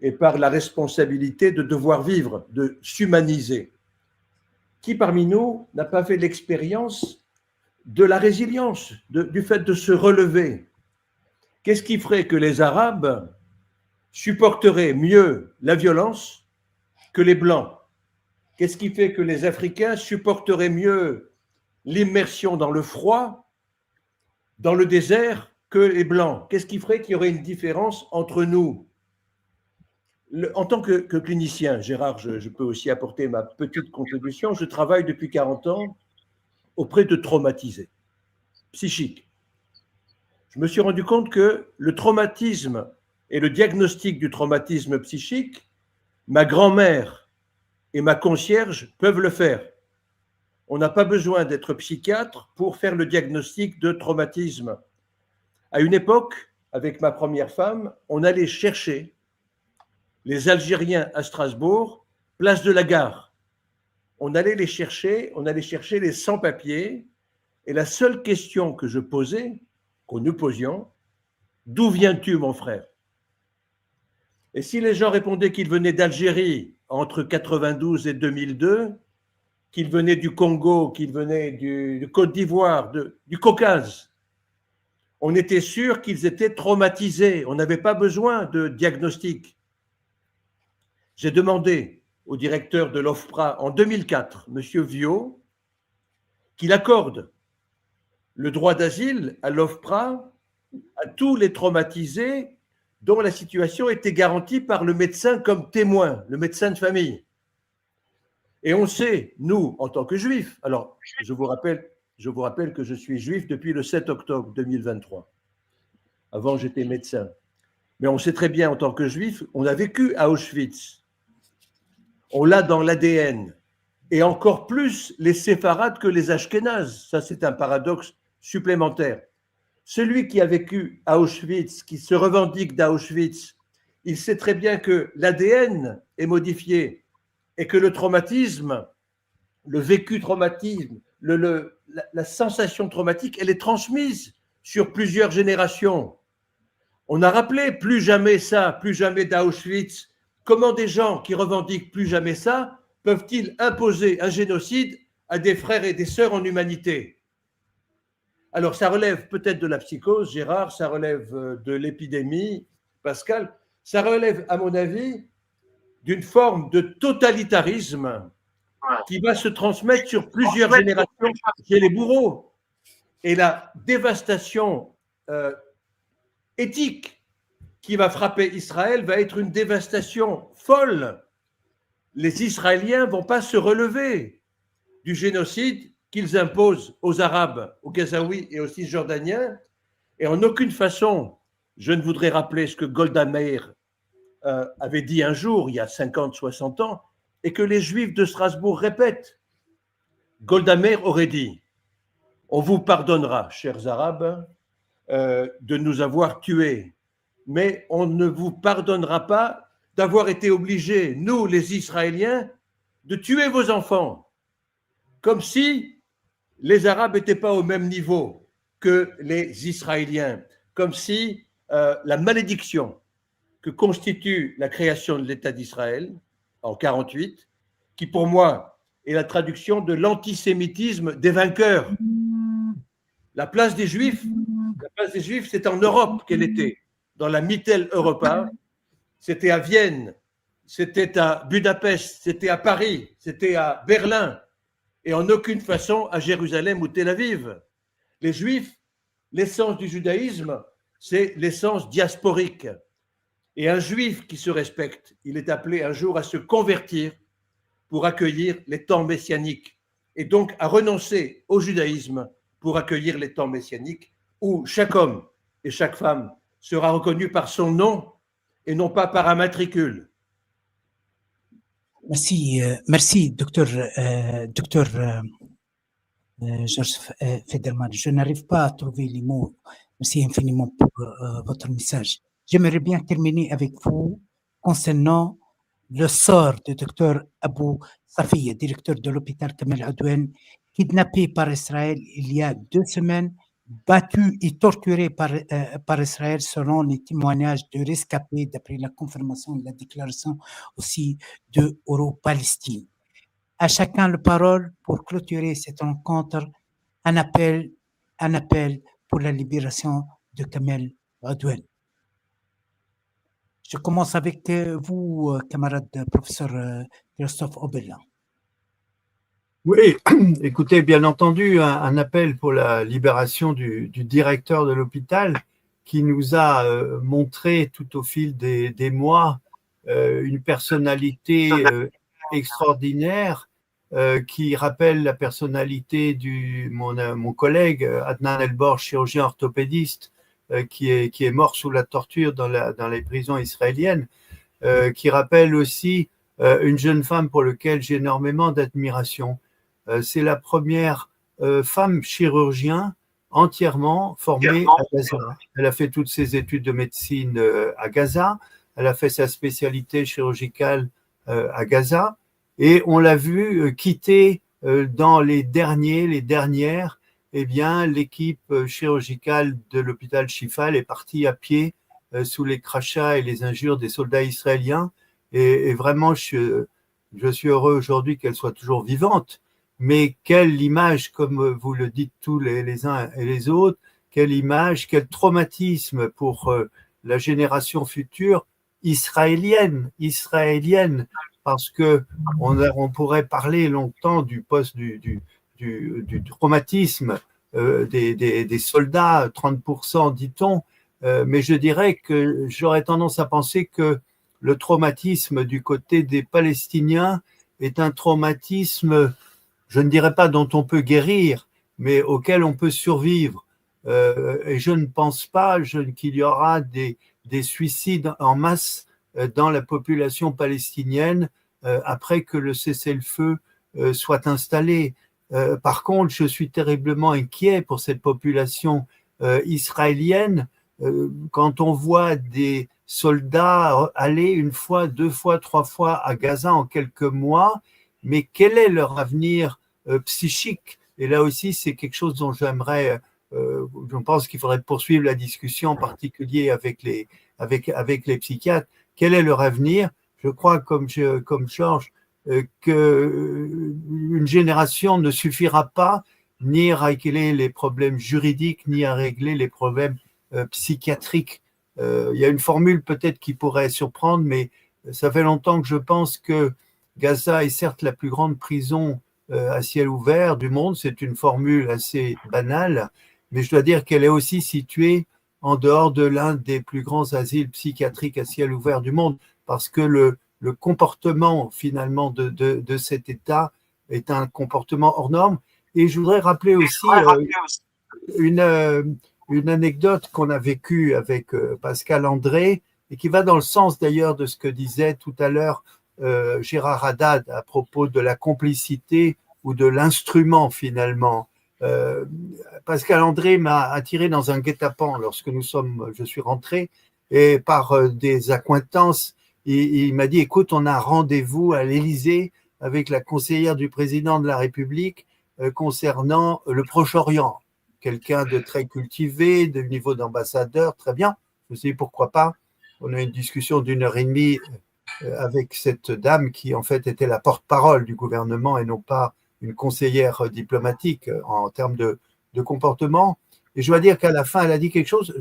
et par la responsabilité de devoir vivre, de s'humaniser? Qui parmi nous n'a pas fait l'expérience de la résilience, du fait de se relever? Qu'est-ce qui ferait que les Arabes supporteraient mieux la violence que les Blancs? Qu'est-ce qui fait que les Africains supporteraient mieux l'immersion dans le froid, dans le désert, que les Blancs? Qu'est-ce qui ferait qu'il y aurait une différence entre nous? En tant que clinicien, Gérard, je peux aussi apporter ma petite contribution. Je travaille depuis 40 ans auprès de traumatisés psychiques. Je me suis rendu compte que le traumatisme et le diagnostic du traumatisme psychique, ma grand-mère et ma concierge peuvent le faire. On n'a pas besoin d'être psychiatre pour faire le diagnostic de traumatisme. À une époque, avec ma première femme, on allait chercher les Algériens à Strasbourg, place de la Gare. On allait chercher les sans-papiers, et la seule question que je posais, que nous posions, d'où viens-tu, mon frère? Et si les gens répondaient qu'ils venaient d'Algérie entre 92 et 2002, qu'ils venaient du Congo, qu'ils venaient du Côte d'Ivoire, du Caucase, on était sûr qu'ils étaient traumatisés. On n'avait pas besoin de diagnostic. J'ai demandé au directeur de l'OFPRA en 2004, M. Viau, qu'il accorde le droit d'asile à l'OFPRA à tous les traumatisés dont la situation était garantie par le médecin comme témoin, le médecin de famille. Et on sait, nous, en tant que juifs, alors je vous rappelle que je suis juif depuis le 7 octobre 2023. Avant, j'étais médecin. Mais on sait très bien, en tant que juif, on a vécu à Auschwitz. On l'a dans l'ADN. Et encore plus les séfarades que les ashkénazes. Ça, c'est un paradoxe supplémentaire. Celui qui a vécu à Auschwitz, qui se revendique d'Auschwitz, il sait très bien que l'ADN est modifié et que le traumatisme, le vécu traumatisme, la sensation traumatique, elle est transmise sur plusieurs générations. On a rappelé plus jamais ça, plus jamais d'Auschwitz. Comment des gens qui revendiquent plus jamais ça peuvent-ils imposer un génocide à des frères et des sœurs en humanité? Alors, ça relève peut-être de la psychose, Gérard, ça relève de l'épidémie, Pascal, ça relève, à mon avis, d'une forme de totalitarisme qui va se transmettre sur plusieurs générations chez les bourreaux. Et la dévastation éthique qui va frapper Israël va être une dévastation folle. Les Israéliens ne vont pas se relever du génocide qu'ils imposent aux Arabes, aux Gazaouis et aux Cisjordaniens. Et en aucune façon, je ne voudrais rappeler ce que Golda Meir avait dit un jour, il y a 50, 60 ans, et que les Juifs de Strasbourg répètent. Golda Meir aurait dit « On vous pardonnera, chers Arabes, de nous avoir tués, mais on ne vous pardonnera pas d'avoir été obligés, nous les Israéliens, de tuer vos enfants. » Comme si les Arabes n'étaient pas au même niveau que les Israéliens, comme si la malédiction que constitue la création de l'État d'Israël en 1948, qui pour moi est la traduction de l'antisémitisme des vainqueurs. La place des Juifs, c'est en Europe qu'elle était, dans la Mitteleuropa, c'était à Vienne, c'était à Budapest, c'était à Paris, c'était à Berlin, et en aucune façon à Jérusalem ou Tel Aviv. Les Juifs, l'essence du judaïsme, c'est l'essence diasporique. Et un Juif qui se respecte, il est appelé un jour à se convertir pour accueillir les temps messianiques, et donc à renoncer au judaïsme pour accueillir les temps messianiques, où chaque homme et chaque femme sera reconnu par son nom et non pas par un matricule.
Merci, docteur Georges Federman. Je n'arrive pas à trouver les mots. Merci infiniment pour votre message. J'aimerais bien terminer avec vous concernant le sort du docteur Abou Safiya, directeur de l'hôpital Kamel Adwan, kidnappé par Israël il y a 2 semaines, battu et torturé par Israël selon les témoignages de rescapés d'après la confirmation de la déclaration aussi de Euro-Palestine. À chacun la parole pour clôturer cette rencontre, un appel pour la libération de Kamel Adwan. Je commence avec vous, camarade professeur Christophe Obella.
Oui, écoutez, bien entendu, un appel pour la libération du directeur de l'hôpital qui nous a montré tout au fil des mois une personnalité extraordinaire qui rappelle la personnalité de mon collègue Adnan Elbor, chirurgien orthopédiste, qui est mort sous la torture dans les prisons israéliennes, qui rappelle aussi une jeune femme pour laquelle j'ai énormément d'admiration. C'est la première femme chirurgien entièrement formée à Gaza. Elle a fait toutes ses études de médecine à Gaza, elle a fait sa spécialité chirurgicale à Gaza, et on l'a vu quitter dans les dernières, eh bien, l'équipe chirurgicale de l'hôpital Shifa est partie à pied sous les crachats et les injures des soldats israéliens. Et vraiment, je suis heureux aujourd'hui qu'elle soit toujours vivante. Mais quelle image, comme vous le dites tous les uns et les autres, quelle image, quel traumatisme pour la génération future israélienne, parce que on pourrait parler longtemps du traumatisme des soldats, 30% dit-on, mais je dirais que j'aurais tendance à penser que le traumatisme du côté des Palestiniens est un traumatisme, je ne dirais pas dont on peut guérir, mais auquel on peut survivre. Et je ne pense pas qu'il y aura des suicides en masse dans la population palestinienne après que le cessez-le-feu soit installé. Par contre, je suis terriblement inquiet pour cette population israélienne quand on voit des soldats aller 1 fois, 2 fois, 3 fois à Gaza en quelques mois, mais quel est leur avenir psychique? Et là aussi, c'est quelque chose dont je pense qu'il faudrait poursuivre la discussion, en particulier avec les psychiatres. Quel est leur avenir? Je crois, comme Georges, qu'une génération ne suffira pas. ni à régler les problèmes juridiques, ni à régler les problèmes psychiatriques. Il y a une formule peut-être qui pourrait surprendre, mais ça fait longtemps que je pense que Gaza est certes la plus grande prison à ciel ouvert du monde. C'est une formule assez banale, mais je dois dire qu'elle est aussi située en dehors de l'un des plus grands asiles psychiatriques à ciel ouvert du monde, parce que le comportement finalement de cet État est un comportement hors norme. Et je voudrais rappeler aussi une anecdote qu'on a vécue avec Pascal André, et qui va dans le sens d'ailleurs de ce que disait tout à l'heure Gérard Haddad à propos de la complicité ou de l'instrument finalement. Pascal André m'a attiré dans un guet-apens lorsque je suis rentré, et par des accointances, il m'a dit, écoute, on a un rendez-vous à l'Élysée avec la conseillère du président de la République concernant le Proche-Orient. Quelqu'un de très cultivé, de niveau d'ambassadeur, très bien. Je me suis dit, pourquoi pas. On a eu une discussion d'1h30 avec cette dame qui en fait était la porte-parole du gouvernement et non pas une conseillère diplomatique en termes de comportement. Et je dois dire qu'à la fin, elle a dit quelque chose,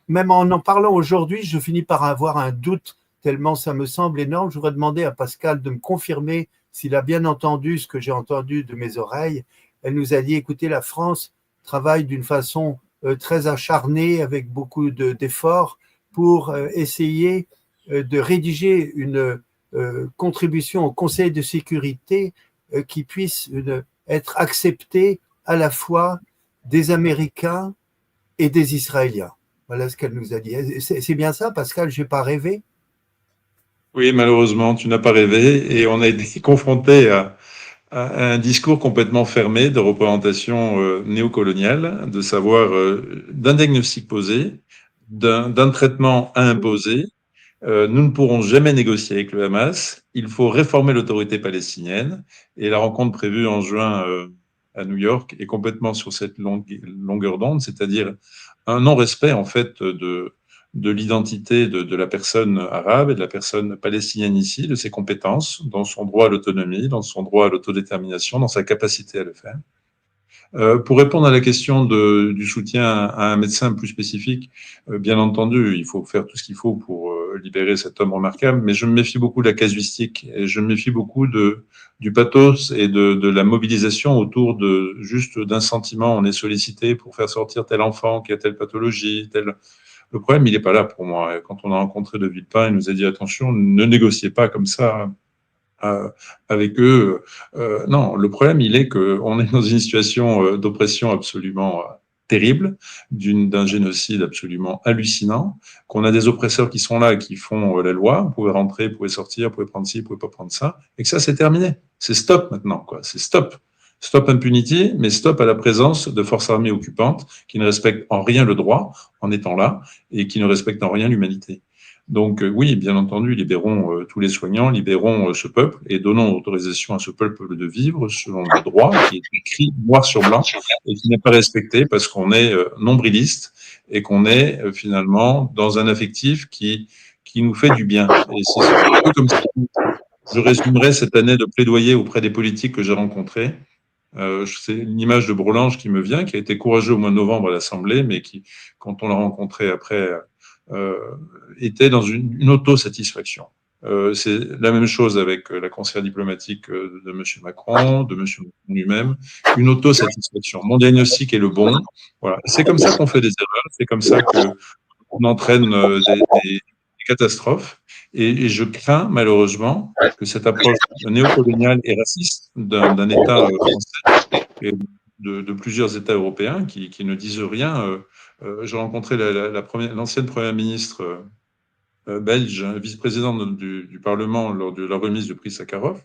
même en parlant aujourd'hui, je finis par avoir un doute tellement ça me semble énorme. Je voudrais demander à Pascal de me confirmer s'il a bien entendu ce que j'ai entendu de mes oreilles. Elle nous a dit, écoutez, la France travaille d'une façon très acharnée, avec beaucoup d'efforts, pour essayer de rédiger une contribution au Conseil de sécurité qui puisse être acceptée à la fois des Américains et des Israéliens. Voilà ce qu'elle nous a dit. C'est bien ça, Pascal, je n'ai pas rêvé?
Oui, malheureusement, tu n'as pas rêvé et on a été confronté à un discours complètement fermé de représentation néocoloniale, de savoir d'un diagnostic posé, d'un traitement à imposer. Nous ne pourrons jamais négocier avec le Hamas. Il faut réformer l'autorité palestinienne. Et la rencontre prévue en juin à New York est complètement sur cette longueur d'onde, c'est-à-dire un non-respect en fait de l'identité de la personne arabe et de la personne palestinienne ici, de ses compétences, dans son droit à l'autonomie, dans son droit à l'autodétermination, dans sa capacité à le faire. Pour répondre à la question du soutien à un médecin plus spécifique, bien entendu, il faut faire tout ce qu'il faut pour libérer cet homme remarquable, mais je me méfie beaucoup de la casuistique et je me méfie beaucoup du pathos et de la mobilisation autour de juste d'un sentiment. On est sollicité pour faire sortir tel enfant qui a telle pathologie, tel. Le problème, il n'est pas là pour moi. Quand on a rencontré De Villepin, il nous a dit attention, ne négociez pas comme ça avec eux. Non, le problème, il est qu'on est dans une situation d'oppression absolument terrible, d'un génocide absolument hallucinant, qu'on a des oppresseurs qui sont là, qui font la loi, vous pouvez rentrer, vous pouvez sortir, vous pouvez prendre ci, vous pouvez pas prendre ça, et que ça, c'est terminé. C'est stop maintenant, quoi. C'est stop. Stop impunity, mais stop à la présence de forces armées occupantes qui ne respectent en rien le droit en étant là et qui ne respectent en rien l'humanité. Donc oui, bien entendu, libérons tous les soignants, libérons ce peuple et donnons autorisation à ce peuple de vivre selon le droit qui est écrit noir sur blanc et qui n'est pas respecté parce qu'on est nombriliste et qu'on est finalement dans un affectif qui nous fait du bien. Et c'est un peu comme ça. Je résumerai cette année de plaidoyer auprès des politiques que j'ai rencontrés. C'est une image de Brolange qui me vient, qui a été courageux au mois de novembre à l'Assemblée, mais qui, quand on l'a rencontré après, était dans une autosatisfaction. C'est la même chose avec la conseillère diplomatique de M. Macron, de M. Macron lui-même, une autosatisfaction. Mon diagnostic est le bon. Voilà. C'est comme ça qu'on fait des erreurs, c'est comme ça qu'on entraîne des catastrophes. Et je crains malheureusement que cette approche néocoloniale et raciste d'un État français et de plusieurs États européens qui ne disent rien. J'ai rencontré l'ancienne première ministre belge, vice-présidente du Parlement lors de la remise du prix Sakharov,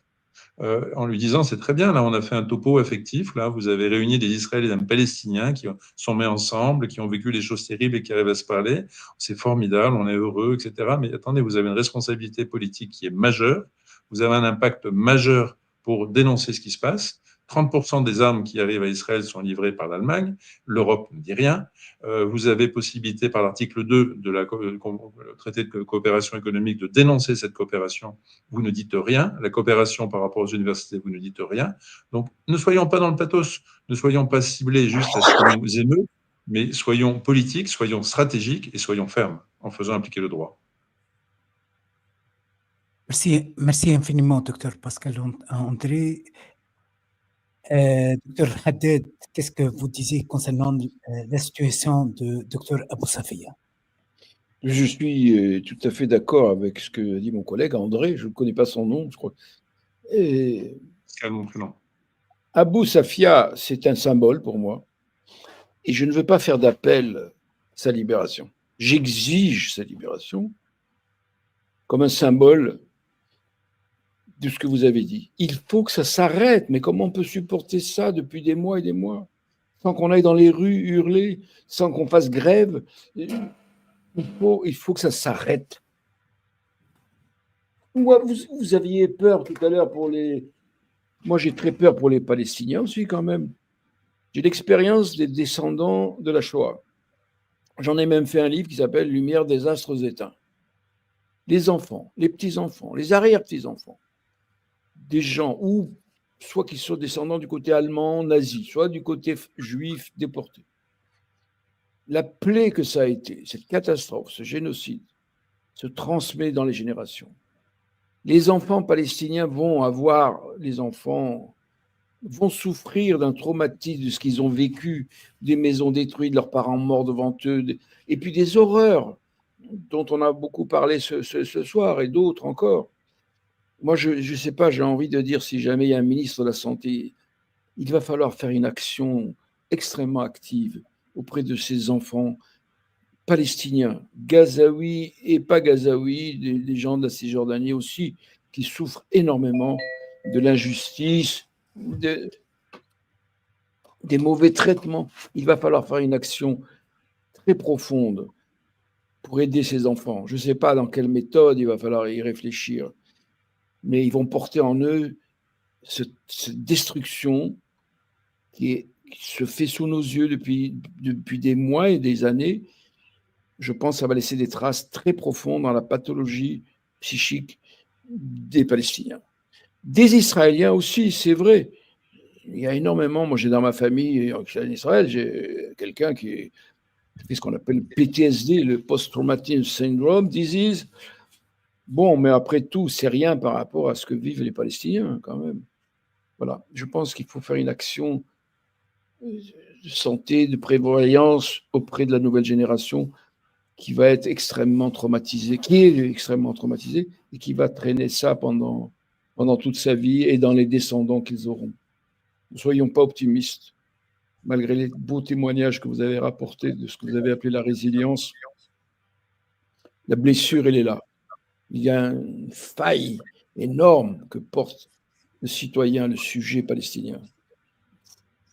en lui disant c'est très bien, là on a fait un topo affectif, là vous avez réuni des Israéliens et des Palestiniens qui sont mis ensemble, qui ont vécu des choses terribles et qui arrivent à se parler, c'est formidable, on est heureux, etc. Mais attendez, vous avez une responsabilité politique qui est majeure, vous avez un impact majeur pour dénoncer ce qui se passe. 30% des armes qui arrivent à Israël sont livrées par l'Allemagne. L'Europe ne dit rien. Vous avez possibilité par l'article 2 de le traité de coopération économique de dénoncer cette coopération. Vous ne dites rien. La coopération par rapport aux universités, vous ne dites rien. Donc, ne soyons pas dans le pathos. Ne soyons pas ciblés juste à ce qui nous émeut, mais soyons politiques, soyons stratégiques et soyons fermes en faisant appliquer le droit.
Merci infiniment, docteur Pascal André. Docteur Haddad, qu'est-ce que vous disiez concernant la situation de docteur Abou Safia?
Je suis tout à fait d'accord avec ce que dit mon collègue André. Je ne connais pas son nom, je crois. Abou Safia, c'est un symbole pour moi. Et je ne veux pas faire d'appel à sa libération. J'exige sa libération comme un symbole de ce que vous avez dit. Il faut que ça s'arrête. Mais comment on peut supporter ça depuis des mois et des mois, sans qu'on aille dans les rues hurler, sans qu'on fasse grève? Il faut que ça s'arrête. Vous aviez peur tout à l'heure pour les... Moi, j'ai très peur pour les Palestiniens aussi, quand même. J'ai l'expérience des descendants de la Shoah. J'en ai même fait un livre qui s'appelle « Lumière des astres éteints ». Les enfants, les petits-enfants, les arrière-petits-enfants, des gens, ou soit qui sont descendants du côté allemand, nazi, soit du côté juif, déporté. La plaie que ça a été, cette catastrophe, ce génocide, se transmet dans les générations. Les enfants palestiniens vont souffrir d'un traumatisme de ce qu'ils ont vécu, des maisons détruites, leurs parents morts devant eux, et puis des horreurs dont on a beaucoup parlé ce soir et d'autres encore. Moi, je ne sais pas, j'ai envie de dire, si jamais il y a un ministre de la Santé, il va falloir faire une action extrêmement active auprès de ces enfants palestiniens, gazaouis et pas gazaouis, des gens de la Cisjordanie aussi, qui souffrent énormément de l'injustice, des mauvais traitements. Il va falloir faire une action très profonde pour aider ces enfants. Je ne sais pas dans quelle méthode, il va falloir y réfléchir, mais ils vont porter en eux cette destruction qui se fait sous nos yeux depuis des mois et des années. Je pense que ça va laisser des traces très profondes dans la pathologie psychique des Palestiniens. Des Israéliens aussi, c'est vrai. Il y a énormément, moi j'ai dans ma famille en Israël, j'ai quelqu'un qui fait ce qu'on appelle PTSD, le Post-Traumatic Syndrome Disease. Bon, mais après tout, c'est rien par rapport à ce que vivent les Palestiniens quand même. Voilà, je pense qu'il faut faire une action de santé, de prévoyance auprès de la nouvelle génération qui va être extrêmement traumatisée, qui est extrêmement traumatisée et qui va traîner ça pendant toute sa vie et dans les descendants qu'ils auront. Ne soyons pas optimistes, malgré les beaux témoignages que vous avez rapportés de ce que vous avez appelé la résilience. La blessure, elle est là. Il y a une faille énorme que porte le citoyen, le sujet palestinien.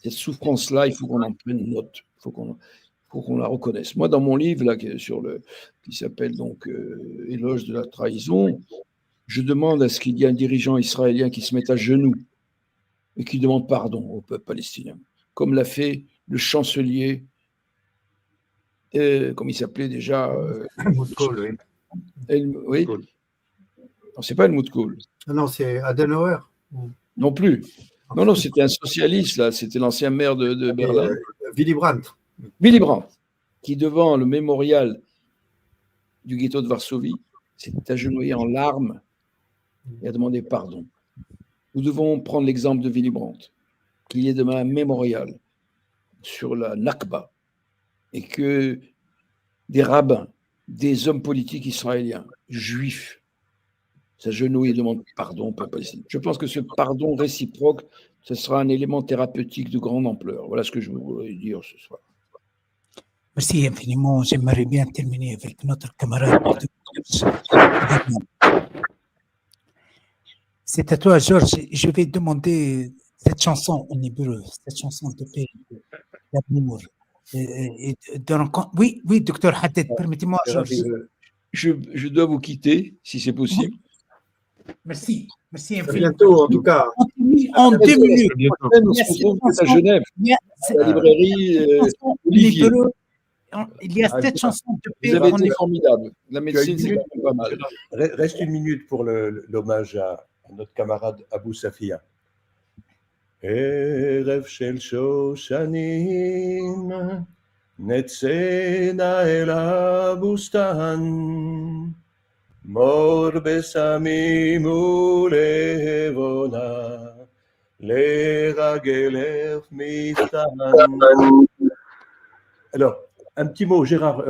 Cette souffrance-là, il faut qu'on en prenne note, il faut qu'on la reconnaisse. Moi, dans mon livre là, qui s'appelle donc Éloge de la trahison, je demande à ce qu'il y ait un dirigeant israélien qui se mette à genoux et qui demande pardon au peuple palestinien, comme l'a fait le chancelier, comme il s'appelait déjà
Helmut Kohl, oui.
Oui. Non, c'est pas Helmut Kohl.
Non, c'est Adenauer.
Non plus. Non, c'était un socialiste, là. C'était l'ancien maire de Berlin.
Willy Brandt.
Willy Brandt, qui, devant le mémorial du ghetto de Varsovie, s'est agenouillé en larmes et a demandé pardon. Nous devons prendre l'exemple de Willy Brandt, qu'il y ait demain un mémorial sur la Nakba et que des rabbins, des hommes politiques israéliens, juifs, s'agenouillent et demandent pardon au peuple palestinien. Je pense que ce pardon réciproque, ce sera un élément thérapeutique de grande ampleur. Voilà ce que je voulais dire ce soir.
Merci infiniment. J'aimerais bien terminer avec notre camarade. C'est à toi, Georges. Je vais demander cette chanson en hébreu, cette chanson de paix, d'amour. Oui, docteur Haddad, permettez-moi, Georges.
Je dois vous quitter, si c'est possible.
Merci
infiniment. À bientôt, en tout cas.
fini en 2 minutes.
On se retrouve à Genève, à la librairie Olivier.
Il y a 7 chansons de paix.
Vous avez
en
été
hébreu.
formidable. La
Tu as
médecine,
une
c'est
minute.
quand même pas mal.
Reste une minute pour l'hommage à notre camarade Abou Safia. ערב של שושנים, נצאנה אל הבוסתן, מור בסמים ולבונה, לרגלך מפתן. Alors, un petit mot, Gérard.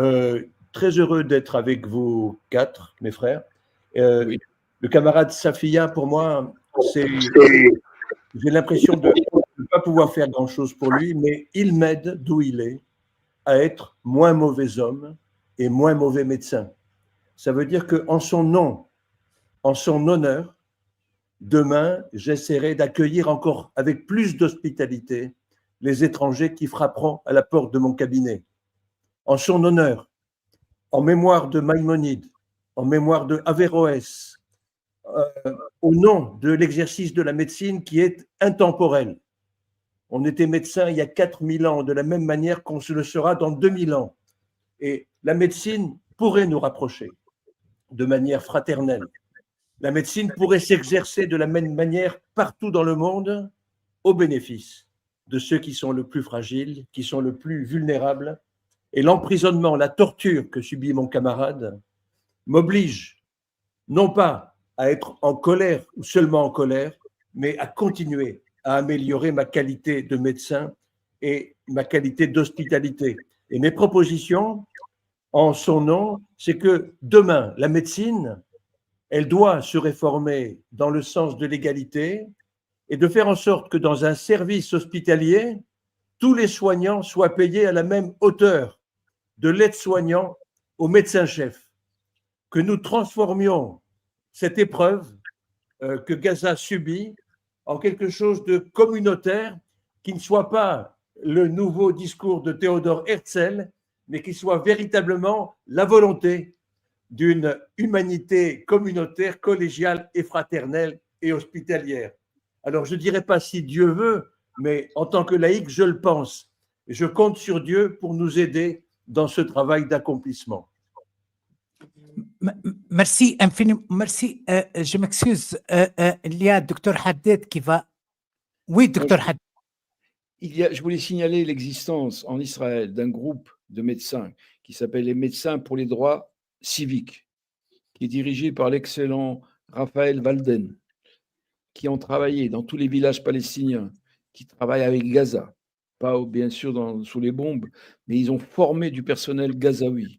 Très heureux d'être avec vous 4, mes frères.
Oui.
Le camarade Safia, pour moi, j'ai l'impression de ne pas pouvoir faire grand-chose pour lui, mais il m'aide d'où il est à être moins mauvais homme et moins mauvais médecin. Ça veut dire qu'en son nom, en son honneur, demain, j'essaierai d'accueillir encore avec plus d'hospitalité les étrangers qui frapperont à la porte de mon cabinet. En son honneur, en mémoire de Maïmonide, en mémoire de Averroès, au nom de l'exercice de la médecine qui est intemporel. On était médecin il y a 4000 ans, de la même manière qu'on se le sera dans 2000 ans. Et la médecine pourrait nous rapprocher de manière fraternelle. La médecine pourrait s'exercer de la même manière partout dans le monde au bénéfice de ceux qui sont le plus fragiles, qui sont le plus vulnérables. Et l'emprisonnement, la torture que subit mon camarade m'oblige non pas à être en colère ou seulement en colère, mais à continuer à améliorer ma qualité de médecin et ma qualité d'hospitalité. Et mes propositions, en son nom, c'est que demain, la médecine, elle doit se réformer dans le sens de l'égalité et de faire en sorte que dans un service hospitalier, tous les soignants soient payés à la même hauteur, de l'aide-soignant au médecin-chef. Que nous transformions cette épreuve que Gaza subit en quelque chose de communautaire qui ne soit pas le nouveau discours de Théodore Herzl, mais qui soit véritablement la volonté d'une humanité communautaire, collégiale et fraternelle et hospitalière. Alors, je ne dirais pas si Dieu veut, mais en tant que laïc, je le pense. Je compte sur Dieu pour nous aider dans ce travail d'accomplissement.
Merci infiniment. Merci. Je m'excuse. Il y a Dr Haddad qui va. Oui, Dr Haddad.
Je voulais signaler l'existence en Israël d'un groupe de médecins qui s'appelle les Médecins pour les droits civiques, qui est dirigé par l'excellent Raphaël Walden, qui ont travaillé dans tous les villages palestiniens, qui travaillent avec Gaza, pas bien sûr sous les bombes, mais ils ont formé du personnel gazaoui.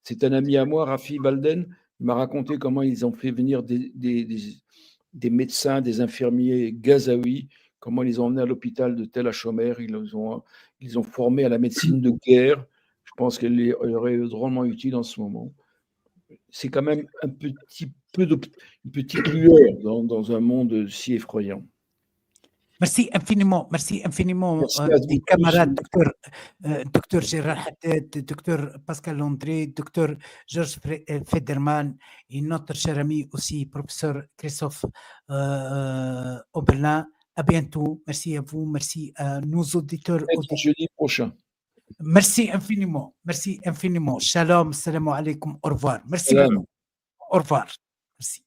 C'est un ami à moi, Rafi Walden, il m'a raconté comment ils ont fait venir des médecins, des infirmiers gazaouis, comment ils les ont emmenés à l'hôpital de Tel HaShomer, ils ont formé à la médecine de guerre. Je pense qu'elle leur est drôlement utile en ce moment. C'est quand même une petite lueur dans un monde si effrayant.
Merci infiniment, des camarades, docteur Gérard Haddad, docteur Pascal Landré, docteur Georges Federman et notre cher ami aussi, professeur Christophe Oberlin. À bientôt. Merci à vous, merci à nos auditeurs.
Jeudi prochain.
Merci infiniment. Shalom, salam alaikum, au revoir. Merci
Salam.
beaucoup. Au revoir. Merci.